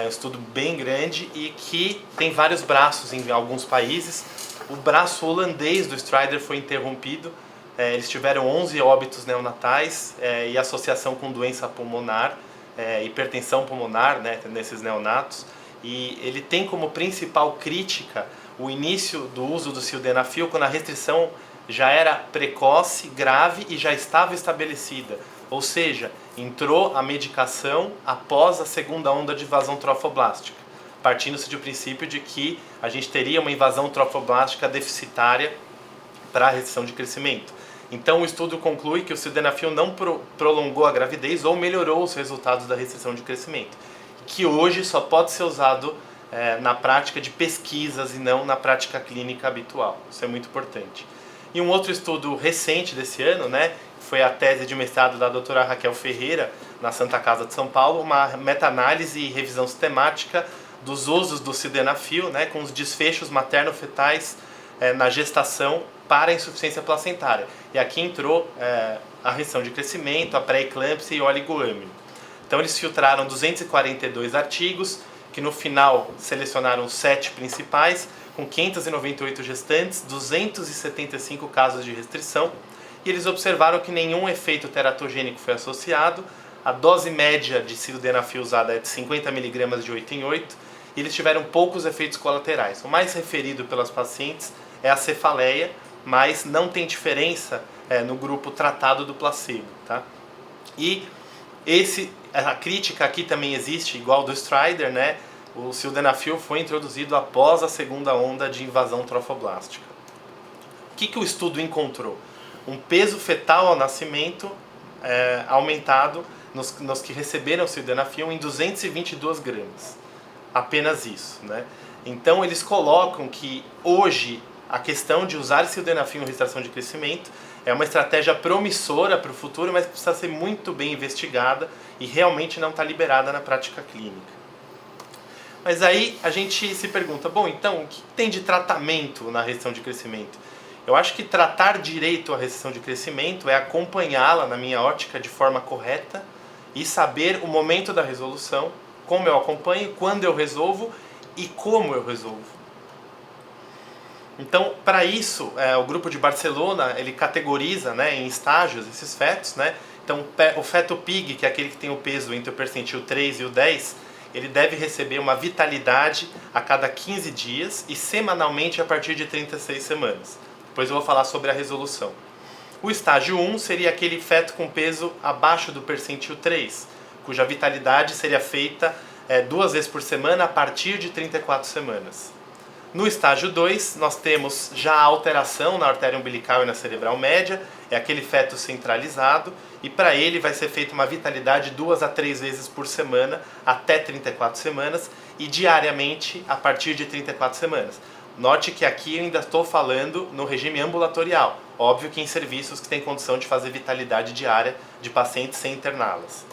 Um estudo bem grande e que tem vários braços em alguns países. O braço holandês do Strider foi interrompido, eles tiveram 11 óbitos neonatais e associação com doença pulmonar, hipertensão pulmonar, né, nesses neonatos, e ele tem como principal crítica o início do uso do sildenafil quando a restrição já era precoce, grave e já estava estabelecida, ou seja, entrou a medicação após a segunda onda de invasão trofoblástica, partindo-se do princípio de que a gente teria uma invasão trofoblástica deficitária para a restrição de crescimento. Então o estudo conclui que o sildenafil não prolongou a gravidez ou melhorou os resultados da restrição de crescimento, que hoje só pode ser usado na prática de pesquisas e não na prática clínica habitual. Isso é muito importante. E um outro estudo recente desse ano, né, foi a tese de mestrado da doutora Raquel Ferreira, na Santa Casa de São Paulo, uma meta-análise e revisão sistemática dos usos do sildenafil, né, com os desfechos materno-fetais na gestação para a insuficiência placentária. E aqui entrou a restrição de crescimento, a pré-eclâmpsia e o oligoâmino. Então eles filtraram 242 artigos, que no final selecionaram 7 principais, com 598 gestantes, 275 casos de restrição, e eles observaram que nenhum efeito teratogênico foi associado, a dose média de sildenafil usada é de 50 mg de 8 em 8, e eles tiveram poucos efeitos colaterais. O mais referido pelas pacientes é a cefaleia, mas não tem diferença no grupo tratado do placebo, tá? E a crítica aqui também existe, igual do Strider, né? O sildenafil foi introduzido após a segunda onda de invasão trofoblástica. O que o estudo encontrou? Um peso fetal ao nascimento aumentado nos que receberam sildenafil em 222 gramas. Apenas isso, né? Então eles colocam que hoje a questão de usar sildenafil em restrição de crescimento é uma estratégia promissora para o futuro, mas precisa ser muito bem investigada e realmente não está liberada na prática clínica. Mas aí a gente se pergunta, bom, então o que tem de tratamento na restrição de crescimento? Eu acho que tratar direito a restrição de crescimento é acompanhá-la, na minha ótica, de forma correta e saber o momento da resolução como eu acompanho, quando eu resolvo e como eu resolvo. Então, para isso, o grupo de Barcelona, ele categoriza, né, em estágios esses fetos, né? Então, o feto PIG, que é aquele que tem o peso entre o percentil 3 e o 10, ele deve receber uma vitalidade a cada 15 dias e semanalmente a partir de 36 semanas. Depois eu vou falar sobre a resolução. O estágio 1 seria aquele feto com peso abaixo do percentil 3, cuja vitalidade seria feita 2 vezes por semana a partir de 34 semanas. No estágio 2, nós temos já a alteração na artéria umbilical e na cerebral média, é aquele feto centralizado, e para ele vai ser feita uma vitalidade 2 a 3 vezes por semana até 34 semanas e diariamente a partir de 34 semanas. Note que aqui eu ainda estou falando no regime ambulatorial, óbvio que em serviços que têm condição de fazer vitalidade diária de pacientes sem interná-las.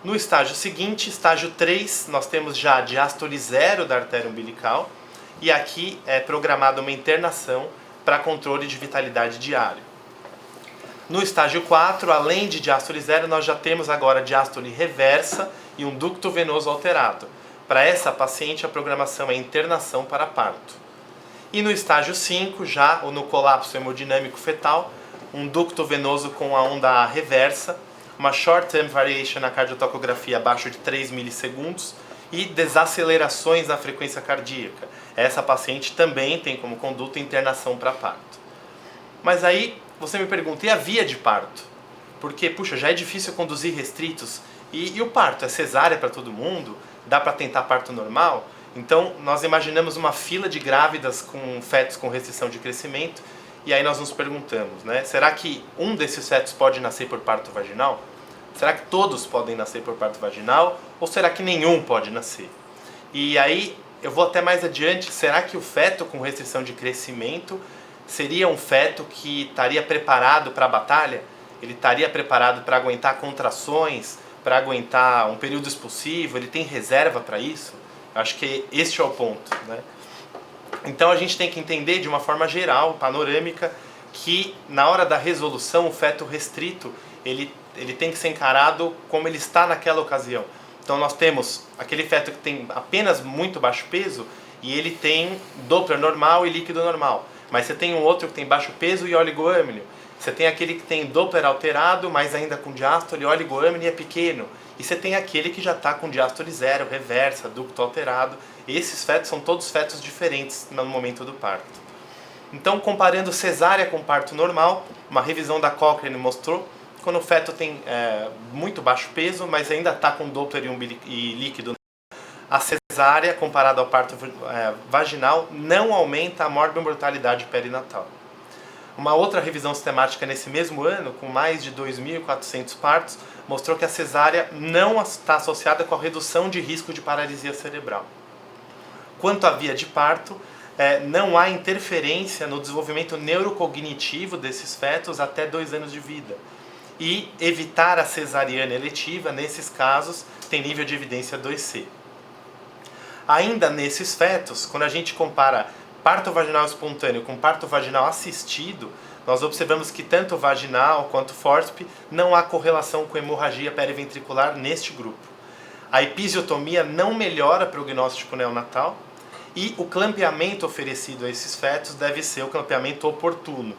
No estágio seguinte, estágio 3, nós temos já a diástole zero da artéria umbilical, e aqui é programada uma internação para controle de vitalidade diário. No estágio 4, além de diástole zero, nós já temos agora diástole reversa e um ducto venoso alterado. Para essa paciente, a programação é internação para parto. E no estágio 5, já no colapso hemodinâmico fetal, um ducto venoso com a onda reversa, uma short-term variation na cardiotocografia abaixo de 3 milissegundos e desacelerações na frequência cardíaca. Essa paciente também tem como conduta internação para parto. Mas aí você me pergunta, e a via de parto? Porque, puxa, já é difícil conduzir restritos. E o parto? É cesárea para todo mundo? Dá para tentar parto normal? Então, nós imaginamos uma fila de grávidas com fetos com restrição de crescimento. E aí nós nos perguntamos, né? Será que um desses fetos pode nascer por parto vaginal? Será que todos podem nascer por parto vaginal? Ou será que nenhum pode nascer? E aí, eu vou até mais adiante, será que o feto com restrição de crescimento seria um feto que estaria preparado para a batalha? Ele estaria preparado para aguentar contrações, para aguentar um período expulsivo? Ele tem reserva para isso? Eu acho que este é o ponto, né? Então a gente tem que entender de uma forma geral, panorâmica, que na hora da resolução o feto restrito ele tem que ser encarado como ele está naquela ocasião. Então nós temos aquele feto que tem apenas muito baixo peso e ele tem Doppler normal e líquido normal. Mas você tem um outro que tem baixo peso e oligoâmnio. Você tem aquele que tem Doppler alterado, mas ainda com diástole, oligoâmnio e é pequeno. E você tem aquele que já está com diástole zero, reversa, ducto alterado. Esses fetos são todos fetos diferentes no momento do parto. Então, comparando cesárea com parto normal, uma revisão da Cochrane mostrou quando o feto tem muito baixo peso, mas ainda está com Doppler e líquido, a cesárea, comparada ao parto vaginal, não aumenta a morbimortalidade perinatal. Uma outra revisão sistemática nesse mesmo ano, com mais de 2.400 partos, mostrou que a cesárea não está associada com a redução de risco de paralisia cerebral. Quanto à via de parto, não há interferência no desenvolvimento neurocognitivo desses fetos até 2 anos de vida. E evitar a cesariana eletiva, nesses casos, tem nível de evidência 2C. Ainda nesses fetos, quando a gente compara parto vaginal espontâneo com parto vaginal assistido, nós observamos que tanto vaginal quanto fórceps não há correlação com hemorragia periventricular neste grupo. A episiotomia não melhora o prognóstico neonatal e o clampeamento oferecido a esses fetos deve ser o clampeamento oportuno,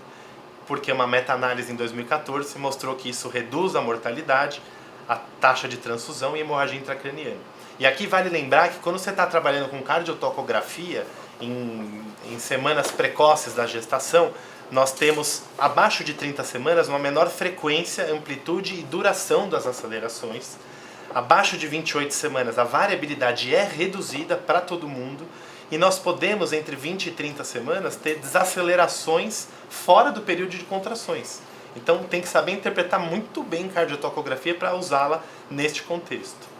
porque uma meta-análise em 2014 mostrou que isso reduz a mortalidade, a taxa de transfusão e hemorragia intracraniana. E aqui vale lembrar que quando você está trabalhando com cardiotocografia, em semanas precoces da gestação, nós temos abaixo de 30 semanas uma menor frequência, amplitude e duração das acelerações. Abaixo de 28 semanas a variabilidade é reduzida para todo mundo e nós podemos entre 20 e 30 semanas ter desacelerações fora do período de contrações. Então tem que saber interpretar muito bem cardiotocografia para usá-la neste contexto.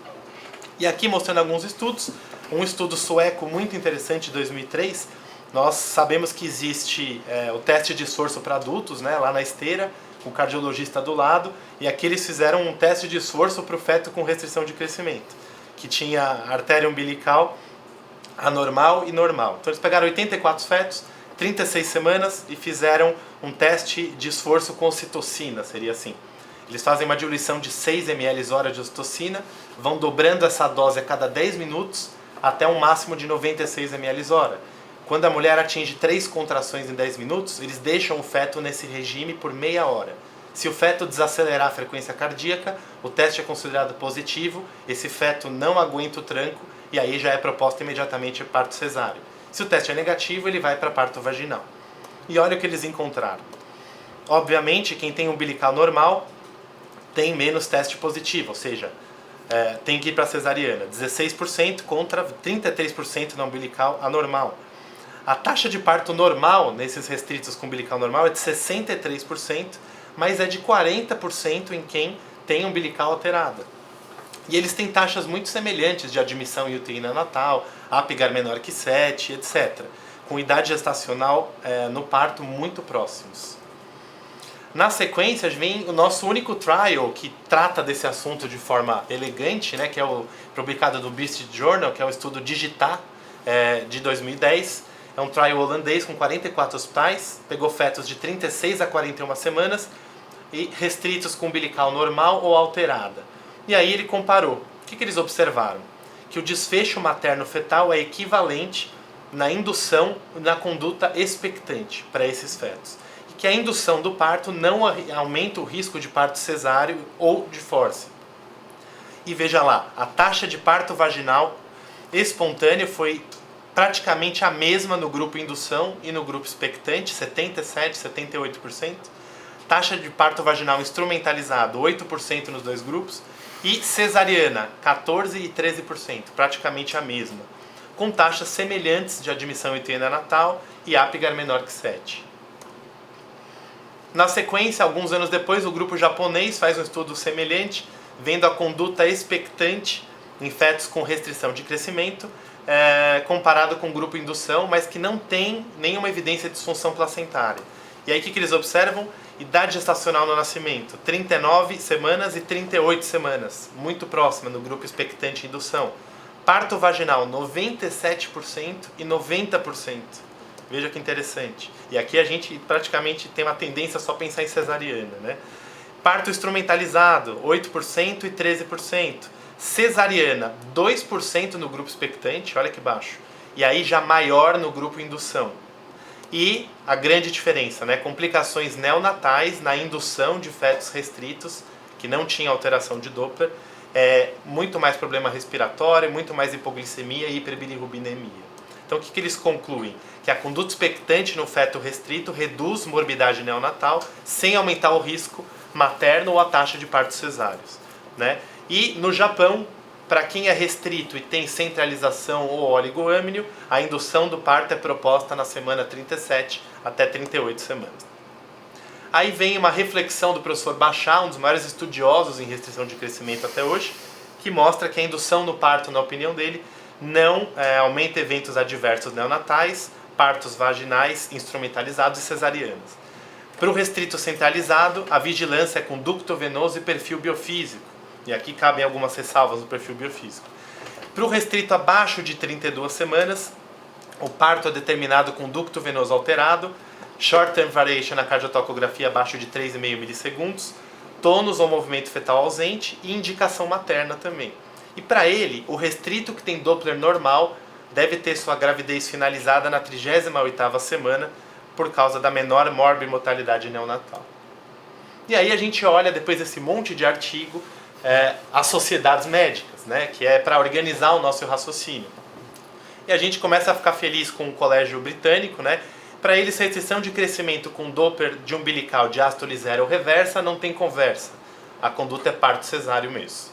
E aqui mostrando alguns estudos, um estudo sueco muito interessante de 2003, nós sabemos que existe o teste de esforço para adultos, né, lá na esteira, com o cardiologista do lado, e aqui eles fizeram um teste de esforço para o feto com restrição de crescimento, que tinha artéria umbilical anormal e normal. Então eles pegaram 84 fetos, 36 semanas e fizeram um teste de esforço com ocitocina, seria assim. Eles fazem uma diluição de 6 ml hora de ocitocina, vão dobrando essa dose a cada 10 minutos até um máximo de 96 ml hora. Quando a mulher atinge 3 contrações em 10 minutos, eles deixam o feto nesse regime por meia hora. Se o feto desacelerar a frequência cardíaca, o teste é considerado positivo, esse feto não aguenta o tranco e aí já é proposto imediatamente parto cesáreo. Se o teste é negativo, ele vai para parto vaginal. E olha o que eles encontraram. Obviamente, quem tem umbilical normal tem menos teste positivo, ou seja, tem que ir para cesariana. 16% contra 33% na umbilical anormal. A taxa de parto normal, nesses restritos com umbilical normal, é de 63%, mas é de 40% em quem tem umbilical alterada. E eles têm taxas muito semelhantes de admissão em UTI neonatal, Apgar menor que 7, etc. Com idade gestacional no parto muito próximos. Na sequência, vem o nosso único trial que trata desse assunto de forma elegante, né, que é o publicado no British Journal, que é o estudo Digitar, de 2010. É um trial holandês com 44 hospitais, pegou fetos de 36 a 41 semanas e restritos com umbilical normal ou alterada. E aí ele comparou. O que eles observaram? Que o desfecho materno-fetal é equivalente na indução e na conduta expectante para esses fetos. E que a indução do parto não aumenta o risco de parto cesáreo ou de forceps. E veja lá, a taxa de parto vaginal espontâneo foi praticamente a mesma no grupo indução e no grupo expectante, 77%, 78%. Taxa de parto vaginal instrumentalizado, 8% nos dois grupos. E cesariana, 14% e 13%, praticamente a mesma. Com taxas semelhantes de admissão em UTI neonatal e Apgar menor que 7. Na sequência, alguns anos depois, o grupo japonês faz um estudo semelhante, vendo a conduta expectante em fetos com restrição de crescimento, comparado com o grupo indução, mas que não tem nenhuma evidência de disfunção placentária. E aí o que eles observam? Idade gestacional no nascimento, 39 semanas e 38 semanas, muito próxima no grupo expectante indução. Parto vaginal, 97% e 90%. Veja que interessante. E aqui a gente praticamente tem uma tendência a só pensar em cesariana, né? Parto instrumentalizado, 8% e 13%. Cesariana, 2% no grupo expectante, olha que baixo. E aí já maior no grupo indução. E a grande diferença, né? Complicações neonatais na indução de fetos restritos, que não tinha alteração de Doppler, muito mais problema respiratório, muito mais hipoglicemia e hiperbilirrubinemia. Então o que eles concluem? Que a conduta expectante no feto restrito reduz morbidade neonatal sem aumentar o risco materno ou a taxa de partos cesáreos, né? E no Japão, para quem é restrito e tem centralização ou oligoâmnio, a indução do parto é proposta na semana 37 até 38 semanas. Aí vem uma reflexão do professor Bachar, um dos maiores estudiosos em restrição de crescimento até hoje, que mostra que a indução no parto, na opinião dele, não aumenta eventos adversos neonatais, partos vaginais, instrumentalizados e cesarianas. Para o restrito centralizado, a vigilância é com ducto venoso e perfil biofísico. E aqui cabem algumas ressalvas do perfil biofísico. Para o restrito abaixo de 32 semanas, o parto é determinado com ducto venoso alterado, short term variation na cardiotocografia abaixo de 3,5 milissegundos, tônus ou movimento fetal ausente e indicação materna também. E para ele, o restrito que tem Doppler normal deve ter sua gravidez finalizada na 38ª semana por causa da menor morbimortalidade neonatal. E aí a gente olha, depois desse monte de artigo, as sociedades médicas, né, que é para organizar o nosso raciocínio. E a gente começa a ficar feliz com o colégio britânico, né? Para eles, restrição de crescimento com Doppler de umbilical diástole zero ou reversa não tem conversa. A conduta é parto cesáreo mesmo.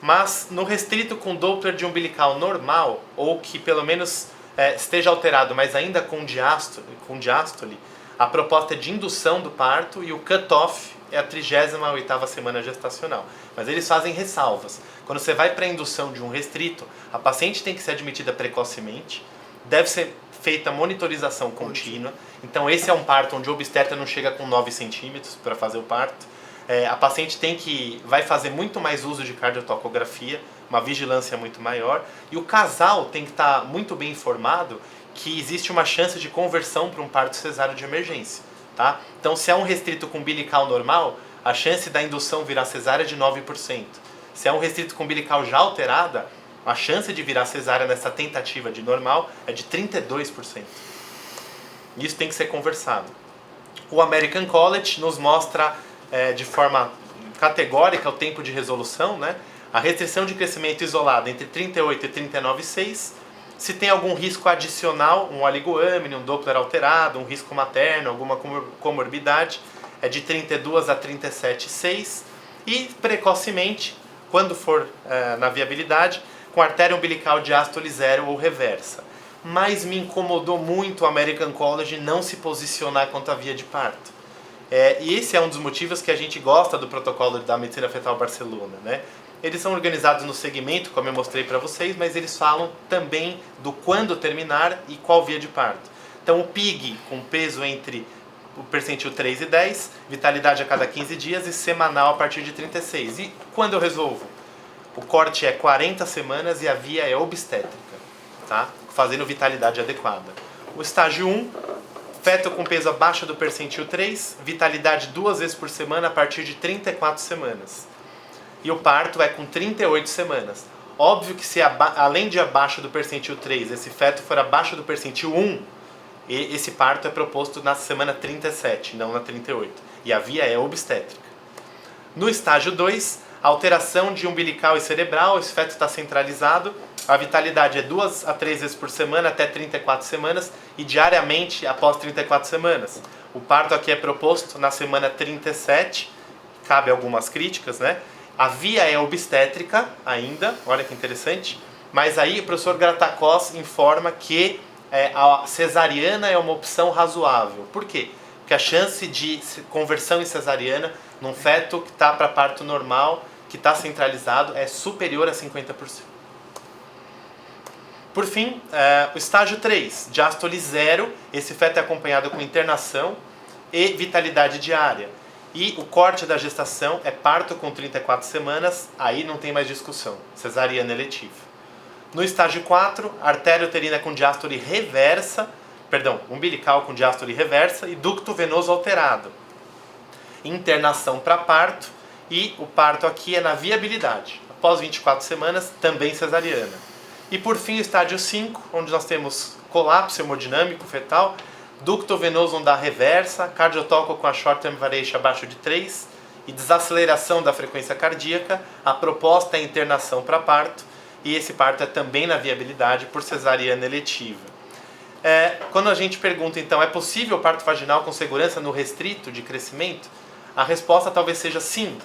Mas no restrito com Doppler de umbilical normal, ou que pelo menos esteja alterado, mas ainda com diástole, a proposta é de indução do parto e o cutoff é a 38ª semana gestacional. Mas eles fazem ressalvas. Quando você vai para a indução de um restrito, a paciente tem que ser admitida precocemente, deve ser feita monitorização contínua. Então esse é um parto onde o obstetra não chega com 9 centímetros para fazer o parto. A paciente vai fazer muito mais uso de cardiotocografia, uma vigilância muito maior. E o casal tem que estar muito bem informado que existe uma chance de conversão para um parto cesáreo de emergência. Tá? Então, se é um restrito com umbilical normal, a chance da indução virar cesárea é de 9%. Se é um restrito umbilical já alterada, a chance de virar cesárea nessa tentativa de normal é de 32%. Isso tem que ser conversado. O American College nos mostra de forma categórica o tempo de resolução, né? A restrição de crescimento isolada entre 38 e 39,6. Se tem algum risco adicional, um oligoâmine, um Doppler alterado, um risco materno, alguma comorbidade, é de 32 a 37,6. E precocemente, quando for na viabilidade, com artéria umbilical diástole zero ou reversa. Mas me incomodou muito o American College não se posicionar quanto à via de parto. E esse é um dos motivos que a gente gosta do protocolo da Medicina Fetal Barcelona, né? Eles são organizados no segmento, como eu mostrei para vocês, mas eles falam também do quando terminar e qual via de parto. Então o PIG, com peso entre o percentil 3 e 10, vitalidade a cada 15 dias e semanal a partir de 36. E quando eu resolvo? O corte é 40 semanas e a via é obstétrica, tá? Fazendo vitalidade adequada. O estágio 1, feto com peso abaixo do percentil 3, vitalidade 2 vezes por semana a partir de 34 semanas. E o parto é com 38 semanas. Óbvio que se além de abaixo do percentil 3, esse feto for abaixo do percentil 1, esse parto é proposto na semana 37, não na 38. E a via é obstétrica. No estágio 2, alteração de umbilical e cerebral, esse feto está centralizado, a vitalidade é 2 a 3 vezes por semana até 34 semanas e diariamente após 34 semanas. O parto aqui é proposto na semana 37, cabe algumas críticas, né? A via é obstétrica ainda, olha que interessante, mas aí o professor Gratacós informa que a cesariana é uma opção razoável. Por quê? Porque a chance de conversão em cesariana num feto que está para parto normal, que está centralizado, é superior a 50%. Por fim, o estágio 3, diástole zero, esse feto é acompanhado com internação e vitalidade diária. E o corte da gestação é parto com 34 semanas, aí não tem mais discussão, cesariana eletiva. No estágio 4, artéria uterina com diástole reversa, umbilical com diástole reversa e ducto venoso alterado. Internação para parto e o parto aqui é na viabilidade. Após 24 semanas, também cesariana. E por fim, o estágio 5, onde nós temos colapso hemodinâmico fetal, ducto venoso onda reversa, cardiotoco com a short term variation abaixo de 3 e desaceleração da frequência cardíaca. A proposta é internação para parto e esse parto é também na viabilidade por cesariana eletiva. Quando a gente pergunta, então, é possível parto vaginal com segurança no restrito de crescimento? A resposta talvez seja sim.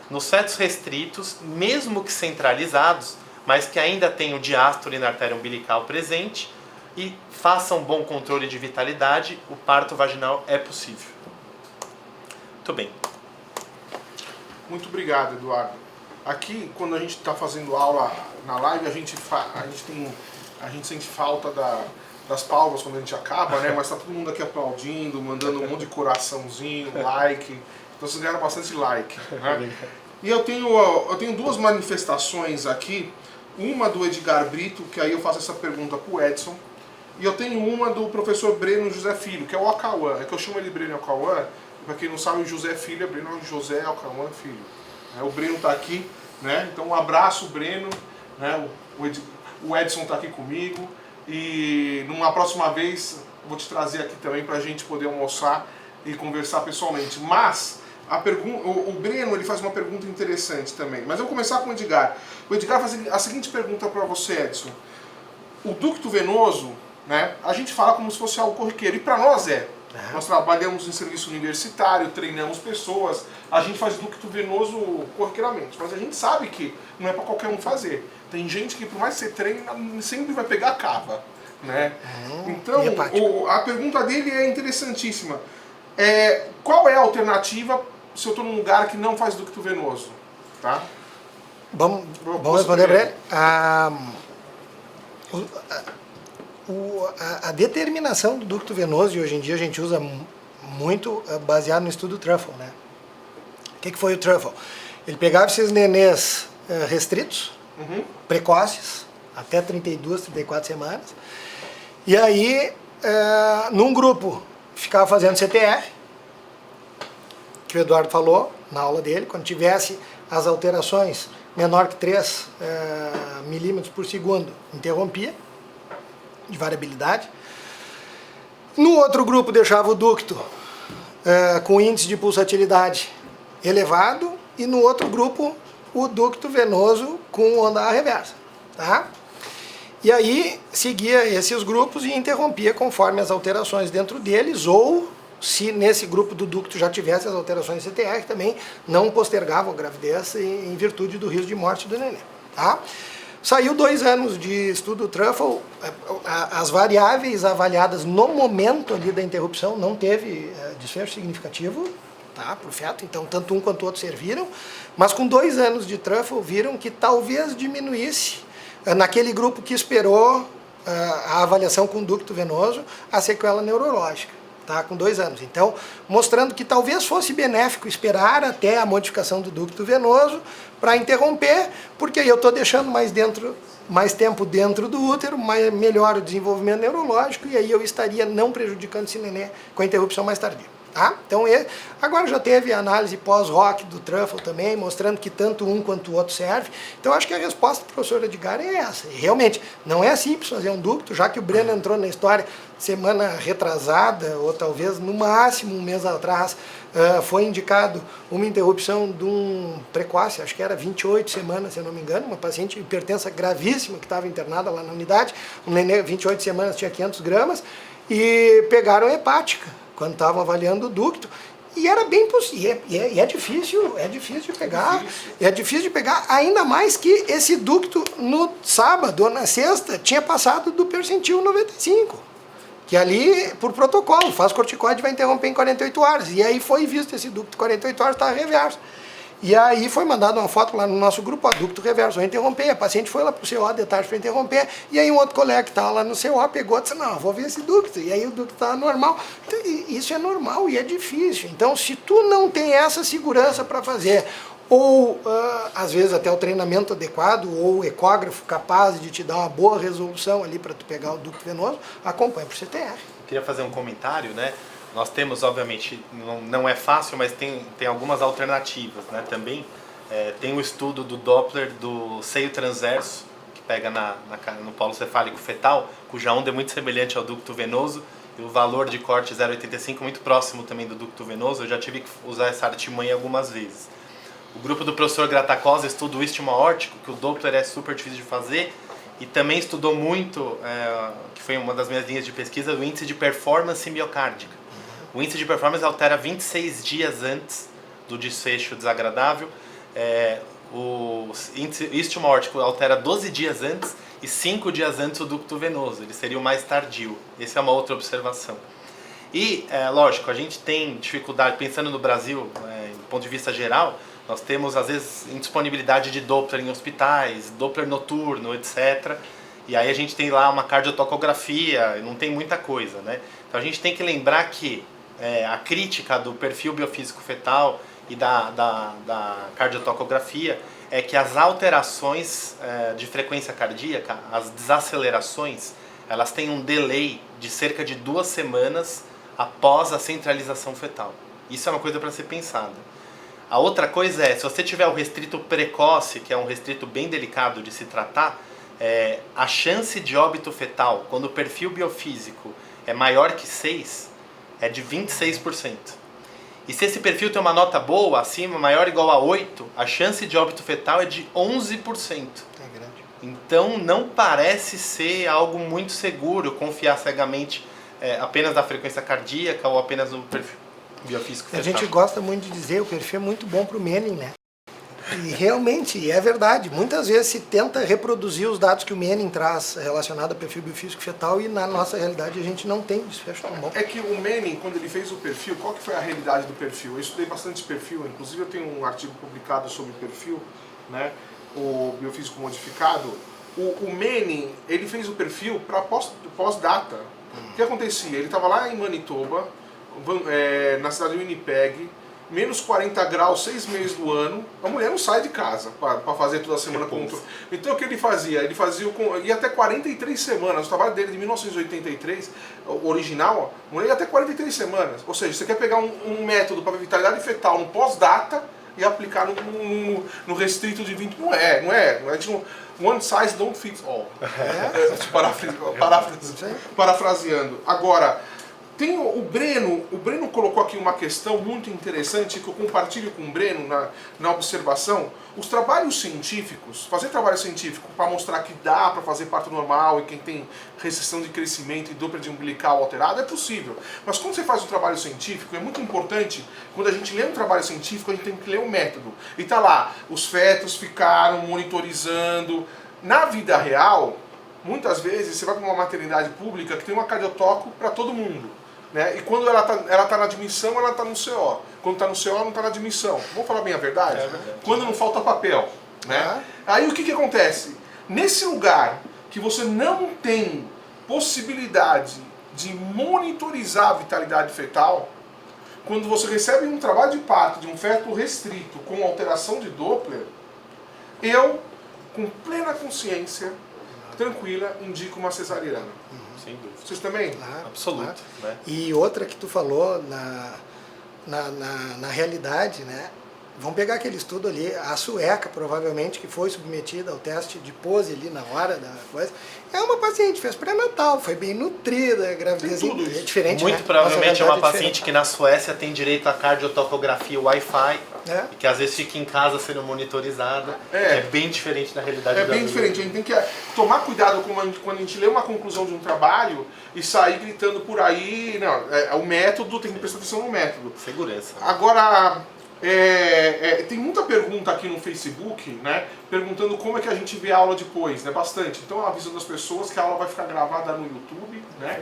Nos fetos restritos, mesmo que centralizados, mas que ainda tenham diástole na artéria umbilical presente, e faça um bom controle de vitalidade, o parto vaginal é possível. Muito bem. Muito obrigado, Eduardo. Aqui, quando a gente está fazendo aula na live, a gente sente falta das palmas quando a gente acaba, né? Mas está todo mundo aqui aplaudindo, mandando um monte de coraçãozinho, like. Então vocês ganharam bastante like, né? E eu tenho duas manifestações aqui. Uma do Edgar Brito, que aí eu faço essa pergunta para o Edson. E eu tenho uma do professor Breno José Filho, que é o Acauã. É que eu chamo ele Breno Acauã, para quem não sabe, o José Filho é Breno José Acauã Filho. O Breno está aqui, né? Então um abraço, Breno. Né? O Edson está aqui comigo. E numa próxima vez vou te trazer aqui também para a gente poder almoçar e conversar pessoalmente. Mas o Breno ele faz uma pergunta interessante também. Mas eu vou começar com o Edgar. O Edgar faz a seguinte pergunta para você, Edson. O ducto venoso, né, a gente fala como se fosse algo corriqueiro, e para nós é. Nós trabalhamos em serviço universitário, treinamos pessoas, a gente faz ducto venoso corriqueiramente, mas a gente sabe que não é para qualquer um fazer. Tem gente que, por mais que você treine, sempre vai pegar cava. Né? Então, a pergunta dele é interessantíssima. Qual é a alternativa se eu estou num lugar que não faz ducto venoso? Tá? Vamos responder para ele. A determinação do ducto venoso, e hoje em dia a gente usa muito baseado no estudo Truffle, né? O que foi o Truffle? Ele pegava esses nenês restritos, precoces, até 32, 34 semanas, e aí, num grupo, ficava fazendo CTR, que o Eduardo falou na aula dele, quando tivesse as alterações menor que 3 milímetros por segundo, interrompia, de variabilidade. No outro grupo deixava o ducto com índice de pulsatilidade elevado e no outro grupo o ducto venoso com onda reversa. Tá? E aí seguia esses grupos e interrompia conforme as alterações dentro deles, ou se nesse grupo do ducto já tivesse as alterações CTR, também não postergava a gravidez em virtude do risco de morte do neném. Tá? Saiu 2 anos de estudo Truffle, as variáveis avaliadas no momento ali da interrupção não teve desfecho significativo, tá, para o feto, então tanto um quanto o outro serviram, mas com 2 anos de Truffle viram que talvez diminuísse, naquele grupo que esperou a avaliação com ducto venoso, a sequela neurológica. Tá, com 2 anos. Então, mostrando que talvez fosse benéfico esperar até a modificação do ducto venoso para interromper, porque aí eu estou deixando mais tempo dentro do útero, melhor o desenvolvimento neurológico, e aí eu estaria não prejudicando esse neném com a interrupção mais tardia. Tá? Então, agora já teve a análise pós-ROC do Truffle também, mostrando que tanto um quanto o outro serve. Então, acho que a resposta do professor Edgar é essa. E, realmente, não é simples fazer um ducto, já que o Breno entrou na história semana retrasada, ou talvez no máximo um mês atrás, foi indicado uma interrupção de um precoce, acho que era 28 semanas, se eu não me engano, uma paciente hipertensa gravíssima que estava internada lá na unidade, um neném 28 semanas tinha 500 gramas, e pegaram hepática quando estavam avaliando o ducto, e era bem possível, e é difícil de pegar, ainda mais que esse ducto no sábado ou na sexta tinha passado do percentil 95, que ali, por protocolo, faz corticoide vai interromper em 48 horas, e aí foi visto esse ducto 48 horas, estava reverso. E aí foi mandada uma foto lá no nosso grupo, ducto reverso, vai interromper, a paciente foi lá para o CO de tarde para interromper, e aí um outro colega que estava lá no CO pegou e disse, não, vou ver esse ducto, e aí o ducto estava normal. Então, isso é normal e é difícil. Então, se tu não tem essa segurança para fazer, ou às vezes até o treinamento adequado, ou o ecógrafo capaz de te dar uma boa resolução ali para tu pegar o ducto venoso, acompanha por CTR. Eu queria fazer um comentário, né? Nós temos, obviamente, não é fácil, mas tem algumas alternativas, né? Também tem o estudo do Doppler do seio transverso, que pega no polo cefálico fetal, cuja onda é muito semelhante ao ducto venoso, e o valor de corte 0,85 muito próximo também do ducto venoso. Eu já tive que usar essa artimanha algumas vezes. O grupo do professor Gratacosa estuda o istmo aórtico, que o Doppler é super difícil de fazer, e também estudou muito, que foi uma das minhas linhas de pesquisa, o índice de performance miocárdica. O índice de performance altera 26 dias antes do desfecho desagradável. O índice istmo aórtico altera 12 dias antes e 5 dias antes o ducto venoso. Ele seria o mais tardio. Essa é uma outra observação. E, lógico, a gente tem dificuldade, pensando no Brasil, do ponto de vista geral, nós temos, às vezes, indisponibilidade de Doppler em hospitais, Doppler noturno, etc. E aí a gente tem lá uma cardiotocografia, não tem muita coisa, né? Então a gente tem que lembrar que a crítica do perfil biofísico fetal e da cardiotocografia é que as alterações de frequência cardíaca, as desacelerações, elas têm um delay de cerca de 2 semanas após a centralização fetal. Isso é uma coisa para ser pensada. A outra coisa se você tiver o restrito precoce, que é um restrito bem delicado de se tratar, a chance de óbito fetal, quando o perfil biofísico é maior que 6, é de 26%. E se esse perfil tem uma nota boa, acima, maior ou igual a 8, a chance de óbito fetal é de 11%. É grande. Então não parece ser algo muito seguro confiar cegamente apenas na frequência cardíaca ou apenas no perfil biofísico fetal. A gente gosta muito de dizer, o perfil é muito bom para o Manning, né? E realmente, é verdade, muitas vezes se tenta reproduzir os dados que o Manning traz relacionado ao perfil biofísico fetal e na nossa realidade a gente não tem desfecho tão bom. É que o Manning, quando ele fez o perfil, qual que foi a realidade do perfil? Eu estudei bastante esse perfil, inclusive eu tenho um artigo publicado sobre o perfil, né, o biofísico modificado. O Manning, ele fez o perfil para pós-data. O que acontecia? Ele estava lá em Manitoba, na cidade de Winnipeg, menos 40 graus 6 meses do ano, a mulher não sai de casa para fazer toda semana controle. Então o que ele fazia? Ele fazia ia até 43 semanas. O trabalho dele de 1983, o original, a mulher ia até 43 semanas. Ou seja, você quer pegar um método para vitalidade fetal no pós-data e aplicar no restrito de 20. Não é. One size don't fit all. Parafraseando. Agora, tem o Breno colocou aqui uma questão muito interessante que eu compartilho com o Breno na observação. Os trabalhos científicos, fazer trabalho científico para mostrar que dá para fazer parto normal e quem tem restrição de crescimento e Doppler de umbilical alterado é possível. Mas quando você faz um trabalho científico, é muito importante, quando a gente lê um trabalho científico, a gente tem que ler o método. E tá lá, os fetos ficaram monitorizando. Na vida real, muitas vezes você vai para uma maternidade pública que tem uma cardiotoco para todo mundo. Né? E quando ela tá na admissão, ela tá no CO. Quando tá no CO, ela não tá na admissão. Vamos falar bem a verdade? Quando não falta papel. Né? Aí o que acontece? Nesse lugar que você não tem possibilidade de monitorizar a vitalidade fetal, quando você recebe um trabalho de parto de um feto restrito com alteração de Doppler, eu, com plena consciência, tranquila, indico uma cesariana. Sem dúvida. Vocês também? Absoluto. Né? E outra que tu falou na realidade, né? Vamos pegar aquele estudo ali, a sueca provavelmente que foi submetida ao teste de pose ali na hora da coisa, é uma paciente, fez pré-natal, foi bem nutrida, gravidez é diferente, muito, né? provavelmente é uma paciente que na Suécia tem direito à cardiotocografia Wi-Fi, e que às vezes fica em casa sendo monitorizada, é bem diferente da realidade brasileira. É bem diferente, a gente tem que tomar cuidado quando a gente lê uma conclusão de um trabalho e sair gritando por aí, não, o método, tem que prestar atenção no método. Segurança. Agora, tem muita pergunta aqui no Facebook, né, perguntando como é que a gente vê a aula depois, né, bastante. Então eu aviso das pessoas que a aula vai ficar gravada no YouTube, né,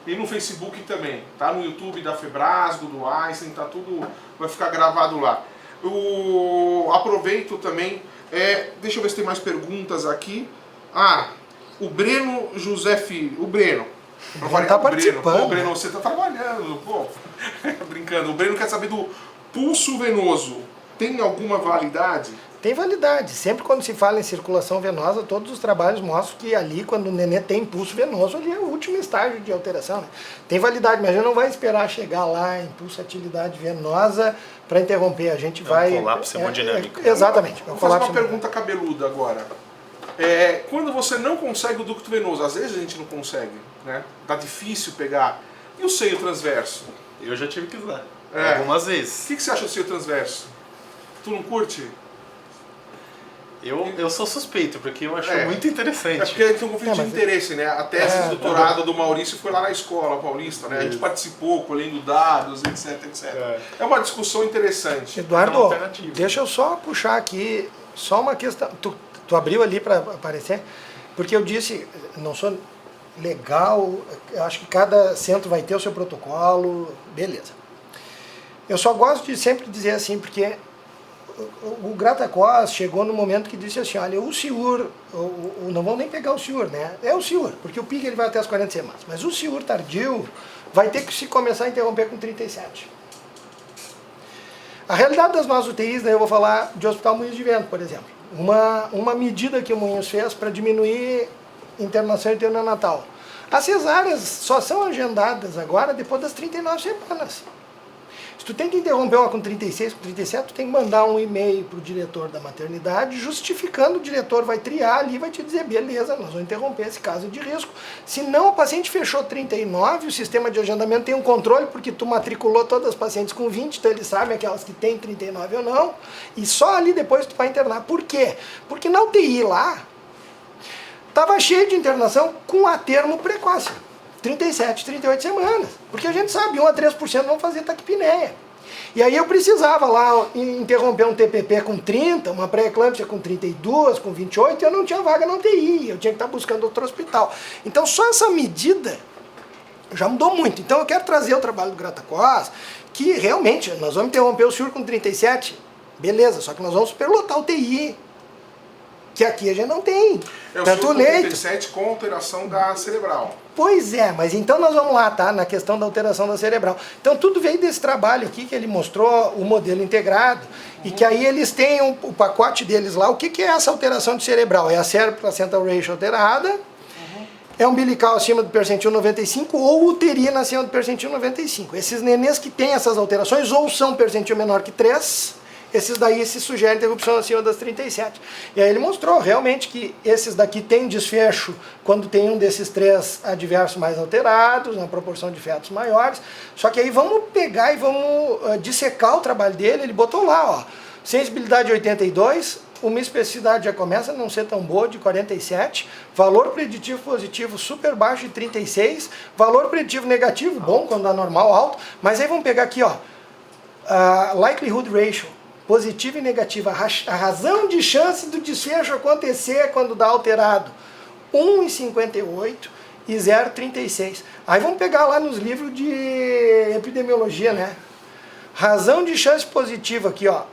e no Facebook também, tá no YouTube da Febrasgo, do Einstein, tá tudo, vai ficar gravado lá. Eu aproveito também, deixa eu ver se tem mais perguntas aqui. O Breno José Filho, o Breno tá participando. Pô, Breno, você tá trabalhando, pô, brincando. O Breno quer saber do pulso venoso, tem alguma validade? Tem validade. Sempre quando se fala em circulação venosa, todos os trabalhos mostram que ali, quando o nenê tem pulso venoso, ali é o último estágio de alteração. Né? Tem validade, mas a gente não vai esperar chegar lá em pulsatilidade venosa para interromper. A gente vai... Um colapso hemodinâmico. Exatamente. Vou fazer uma pergunta cabeluda agora. Quando você não consegue o ducto venoso, às vezes a gente não consegue, né? Tá difícil pegar. E o seio transverso? Eu já tive que usar. Algumas vezes. O que você acha do seio transverso? Tu não curte? Eu sou suspeito, porque eu acho muito interessante. É porque ele tem um conflito de interesse, né? A tese de doutorado do Maurício foi lá na escola paulista, né? A gente participou, colhendo dados, etc, etc. É uma discussão interessante. Eduardo, deixa eu só puxar aqui, só uma questão. Tu abriu ali para aparecer, porque eu disse, não sou legal, eu acho que cada centro vai ter o seu protocolo, beleza. Eu só gosto de sempre dizer assim, porque o Gratacós chegou no momento que disse assim, olha, o CIUR, não vamos nem pegar o CIUR, né? É o CIUR, porque o PIC ele vai até as 40 semanas, mas o CIUR tardio vai ter que se começar a interromper com 37. A realidade das nossas UTIs, daí eu vou falar de Hospital Moinhos de Vento, por exemplo. Uma medida que o Moinhos fez para diminuir internação neonatal. As cesáreas só são agendadas agora depois das 39 semanas. Se tu tem que interromper uma com 36, com 37, tu tem que mandar um e-mail para o diretor da maternidade justificando, o diretor vai triar ali e vai te dizer, beleza, nós vamos interromper esse caso de risco. Se não, o paciente fechou 39, o sistema de agendamento tem um controle, porque tu matriculou todas as pacientes com 20, então eles sabem aquelas que têm 39 ou não, e só ali depois tu vai internar. Por quê? Porque na UTI lá, estava cheio de internação com a termo precoce. 37, 38 semanas. Porque a gente sabe, 1 a 3% vão fazer taquipneia. E aí eu precisava lá interromper um TPP com 30, uma pré-eclâmpsia com 32, com 28, e eu não tinha vaga na UTI, eu tinha que estar buscando outro hospital. Então só essa medida já mudou muito. Então eu quero trazer o trabalho do Gratacós, que realmente nós vamos interromper o CIUR com 37, beleza, só que nós vamos superlotar a UTI. que aqui a gente não tem. É o Tanto o leito. 97 com alteração da cerebral. Pois é, mas então nós vamos lá, tá? Na questão da alteração da cerebral. Então tudo veio desse trabalho aqui que ele mostrou o modelo integrado e que aí eles têm o pacote deles lá. O que é essa alteração de cerebral? É a cérebro-placental ratio alterada, é umbilical acima do percentil 95 ou uterina acima do percentil 95. Esses nenês que têm essas alterações ou são percentil menor que 3, esses daí se sugerem interrupção acima das 37. E aí ele mostrou realmente que esses daqui têm desfecho quando tem um desses 3 adversos mais alterados, na proporção de fetos maiores. Só que aí vamos pegar e vamos dissecar o trabalho dele. Ele botou lá, ó, sensibilidade 82, uma especificidade já começa a não ser tão boa, de 47, valor preditivo positivo super baixo, de 36, valor preditivo negativo, bom, quando dá normal, alto. Mas aí vamos pegar aqui, ó, a likelihood ratio, positiva e negativa, a razão de chance do desfecho acontecer quando dá alterado, 1,58 e 0,36. Aí vamos pegar lá nos livros de epidemiologia, né? Razão de chance positiva aqui, ó.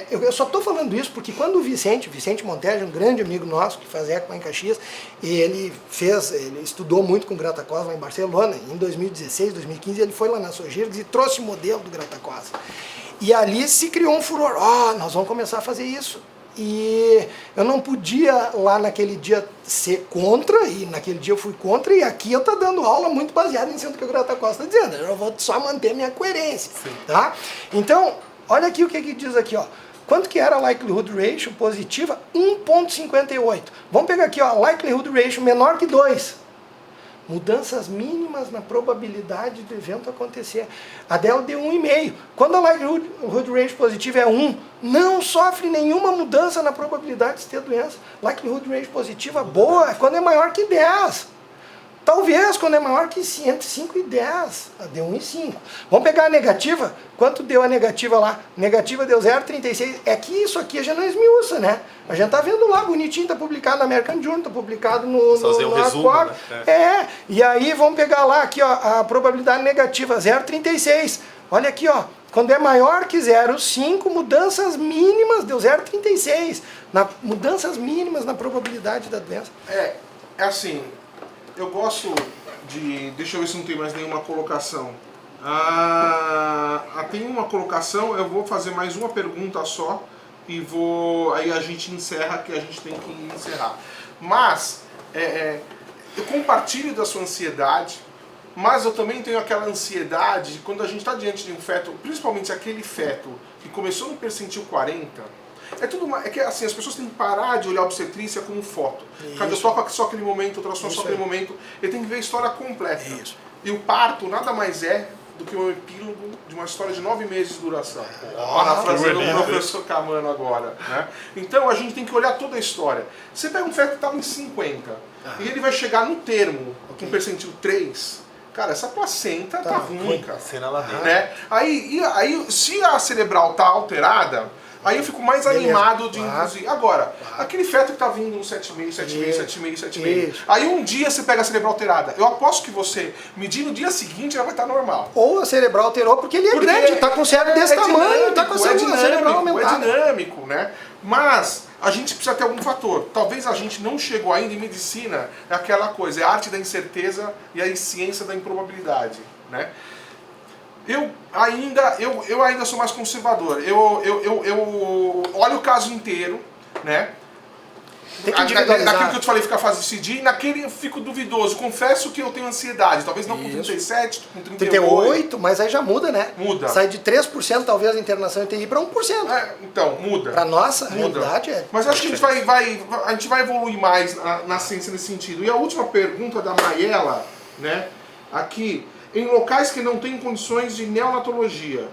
Eu só estou falando isso porque quando o Vicente Montejo, um grande amigo nosso que faz ECMO em Caxias, e ele estudou muito com o Grata-Costa lá em Barcelona, em 2016, 2015, ele foi lá na Sogirgs e trouxe o modelo do Grata-Costa. E ali se criou um furor, nós vamos começar a fazer isso. E eu não podia lá naquele dia ser contra, e naquele dia eu fui contra, e aqui eu estou dando aula muito baseada em cima do que o Grata-Costa está dizendo, eu vou só manter minha coerência. Tá? Então, olha aqui o que diz aqui, ó. Quanto que era a likelihood ratio positiva? 1,58. Vamos pegar aqui, ó, likelihood ratio menor que 2. Mudanças mínimas na probabilidade do evento acontecer. A dela deu 1,5. Quando a likelihood ratio positiva é 1, não sofre nenhuma mudança na probabilidade de ter doença. Likelihood ratio positiva boa é quando é maior que 10. Talvez quando é maior que entre 5 e 10, deu 1,5. Vamos pegar a negativa? Quanto deu a negativa lá? Negativa deu 0,36. É que isso aqui a gente não esmiuça, né? A gente tá vendo lá, bonitinho, tá publicado no American Journal, tá publicado no fazer um resumo, né? E aí vamos pegar lá, aqui, ó, a probabilidade negativa, 0,36. Olha aqui, ó. Quando é maior que 0,5, mudanças mínimas, deu 0,36. Mudanças mínimas na probabilidade da doença. É assim... Eu gosto de... Deixa eu ver se não tem mais nenhuma colocação. Tem uma colocação, eu vou fazer mais uma pergunta só e aí a gente encerra, que a gente tem que encerrar. Mas, eu compartilho da sua ansiedade, mas eu também tenho aquela ansiedade de quando a gente está diante de um feto, principalmente aquele feto que começou no percentil 40... É que assim, as pessoas têm que parar de olhar a obstetrícia como foto. Cada toca só aquele momento, outra só aquele momento. Ele tem que ver a história completa. Isso. E o parto nada mais é do que um epílogo de uma história de 9 meses de duração. Parafraseando o professor Camano agora. Né? Então a gente tem que olhar toda a história. Você pega um feto que estava em 50 e ele vai chegar no termo, com percentil 3. Cara, essa placenta tá ruim, cara. Né? Aí, se a cerebral tá alterada, aí eu fico mais animado de induzir. Agora, aquele feto que tá vindo no 7,5. Aí um dia você pega a cerebral alterada. Eu aposto que você medir no dia seguinte ela vai estar normal. Ou a cerebral alterou porque ele é grande, tá com o cérebro desse tamanho, tá com a cerebral aumentada. É dinâmico, né? Mas a gente precisa ter algum fator. Talvez a gente não chegou ainda em medicina, é aquela coisa, é a arte da incerteza e a ciência da improbabilidade, né? Eu ainda sou mais conservador. Eu olho o caso inteiro, né? Tem que individualizar. Naquilo que eu te falei, ficar fácil de decidir, naquele eu fico duvidoso. Confesso que eu tenho ansiedade, talvez não com 37, com 38, mas aí já muda, né? Muda. Sai de 3% talvez a internação em TI para 1%. Então, muda. Para nossa realidade é... Mas acho que a gente vai evoluir mais na ciência nesse sentido. E a última pergunta da Maiela, né? Aqui... Em locais que não têm condições de neonatologia,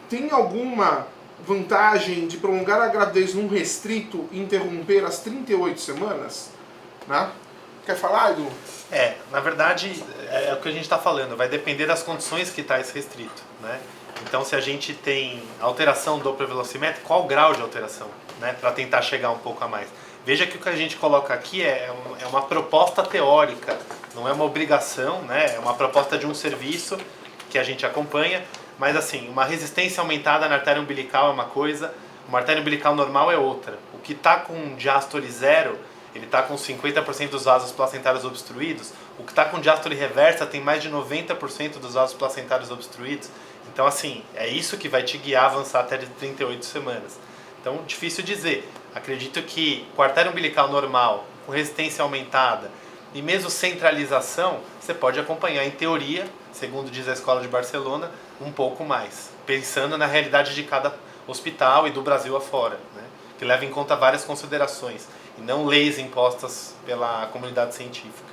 tem alguma vantagem de prolongar a gravidez num restrito e interromper às 38 semanas? Né? Quer falar, Edu? Na verdade, é o que a gente está falando, vai depender das condições que está esse restrito. Né? Então, se a gente tem alteração do Doppler velocimétrico, qual o grau de alteração? Né? Para tentar chegar um pouco a mais. Veja que o que a gente coloca aqui é uma proposta teórica, não é uma obrigação, né? É uma proposta de um serviço que a gente acompanha, mas assim, uma resistência aumentada na artéria umbilical é uma coisa, Uma artéria umbilical normal é outra. O que está com diástole 0, ele está com 50% dos vasos placentários obstruídos. O que está com diástole reversa tem mais de 90% dos vasos placentários obstruídos. Então, assim, é isso que vai te guiar a avançar até de 38 semanas. Então, difícil dizer. Acredito que com a artéria umbilical normal, com resistência aumentada e mesmo centralização, você pode acompanhar, em teoria, segundo diz a Escola de Barcelona, um pouco mais. Pensando na realidade de cada hospital e do Brasil afora, né? Que leva em conta várias considerações e não leis impostas pela comunidade científica.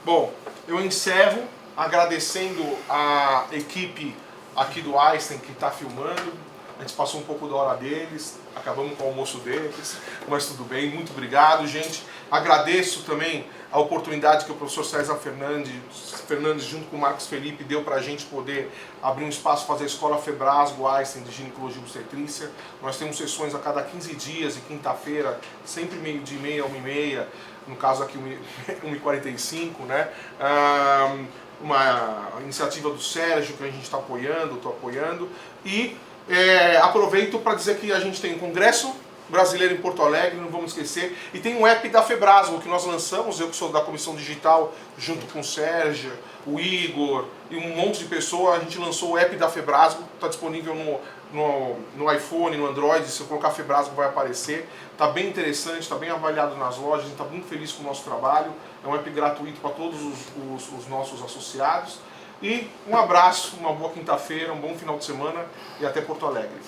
Bom, eu encerro agradecendo a equipe aqui do Einstein que está filmando. A gente passou um pouco da hora deles, acabamos com o almoço deles, mas tudo bem, muito obrigado, gente. Agradeço também a oportunidade que o professor César Fernandes junto com o Marcos Felipe, deu para a gente poder abrir um espaço, fazer a Escola Febrasgo Einstein de Ginecologia e Obstetrícia. Nós temos sessões a cada 15 dias e quinta-feira, sempre meio de meia, 1h30, no caso aqui 1h45, né? Uma iniciativa do Sérgio que a gente está apoiando, estou apoiando. E aproveito para dizer que a gente tem um congresso brasileiro em Porto Alegre, não vamos esquecer, e tem um app da Febrasgo que nós lançamos, eu que sou da comissão digital, junto com o Sérgio, o Igor e um monte de pessoas, a gente lançou o app da Febrasgo, está disponível no iPhone, no Android, se eu colocar Febrasgo vai aparecer, está bem interessante, está bem avaliado nas lojas, a gente está muito feliz com o nosso trabalho, é um app gratuito para todos os nossos associados, e um abraço, uma boa quinta-feira, um bom final de semana e até Porto Alegre.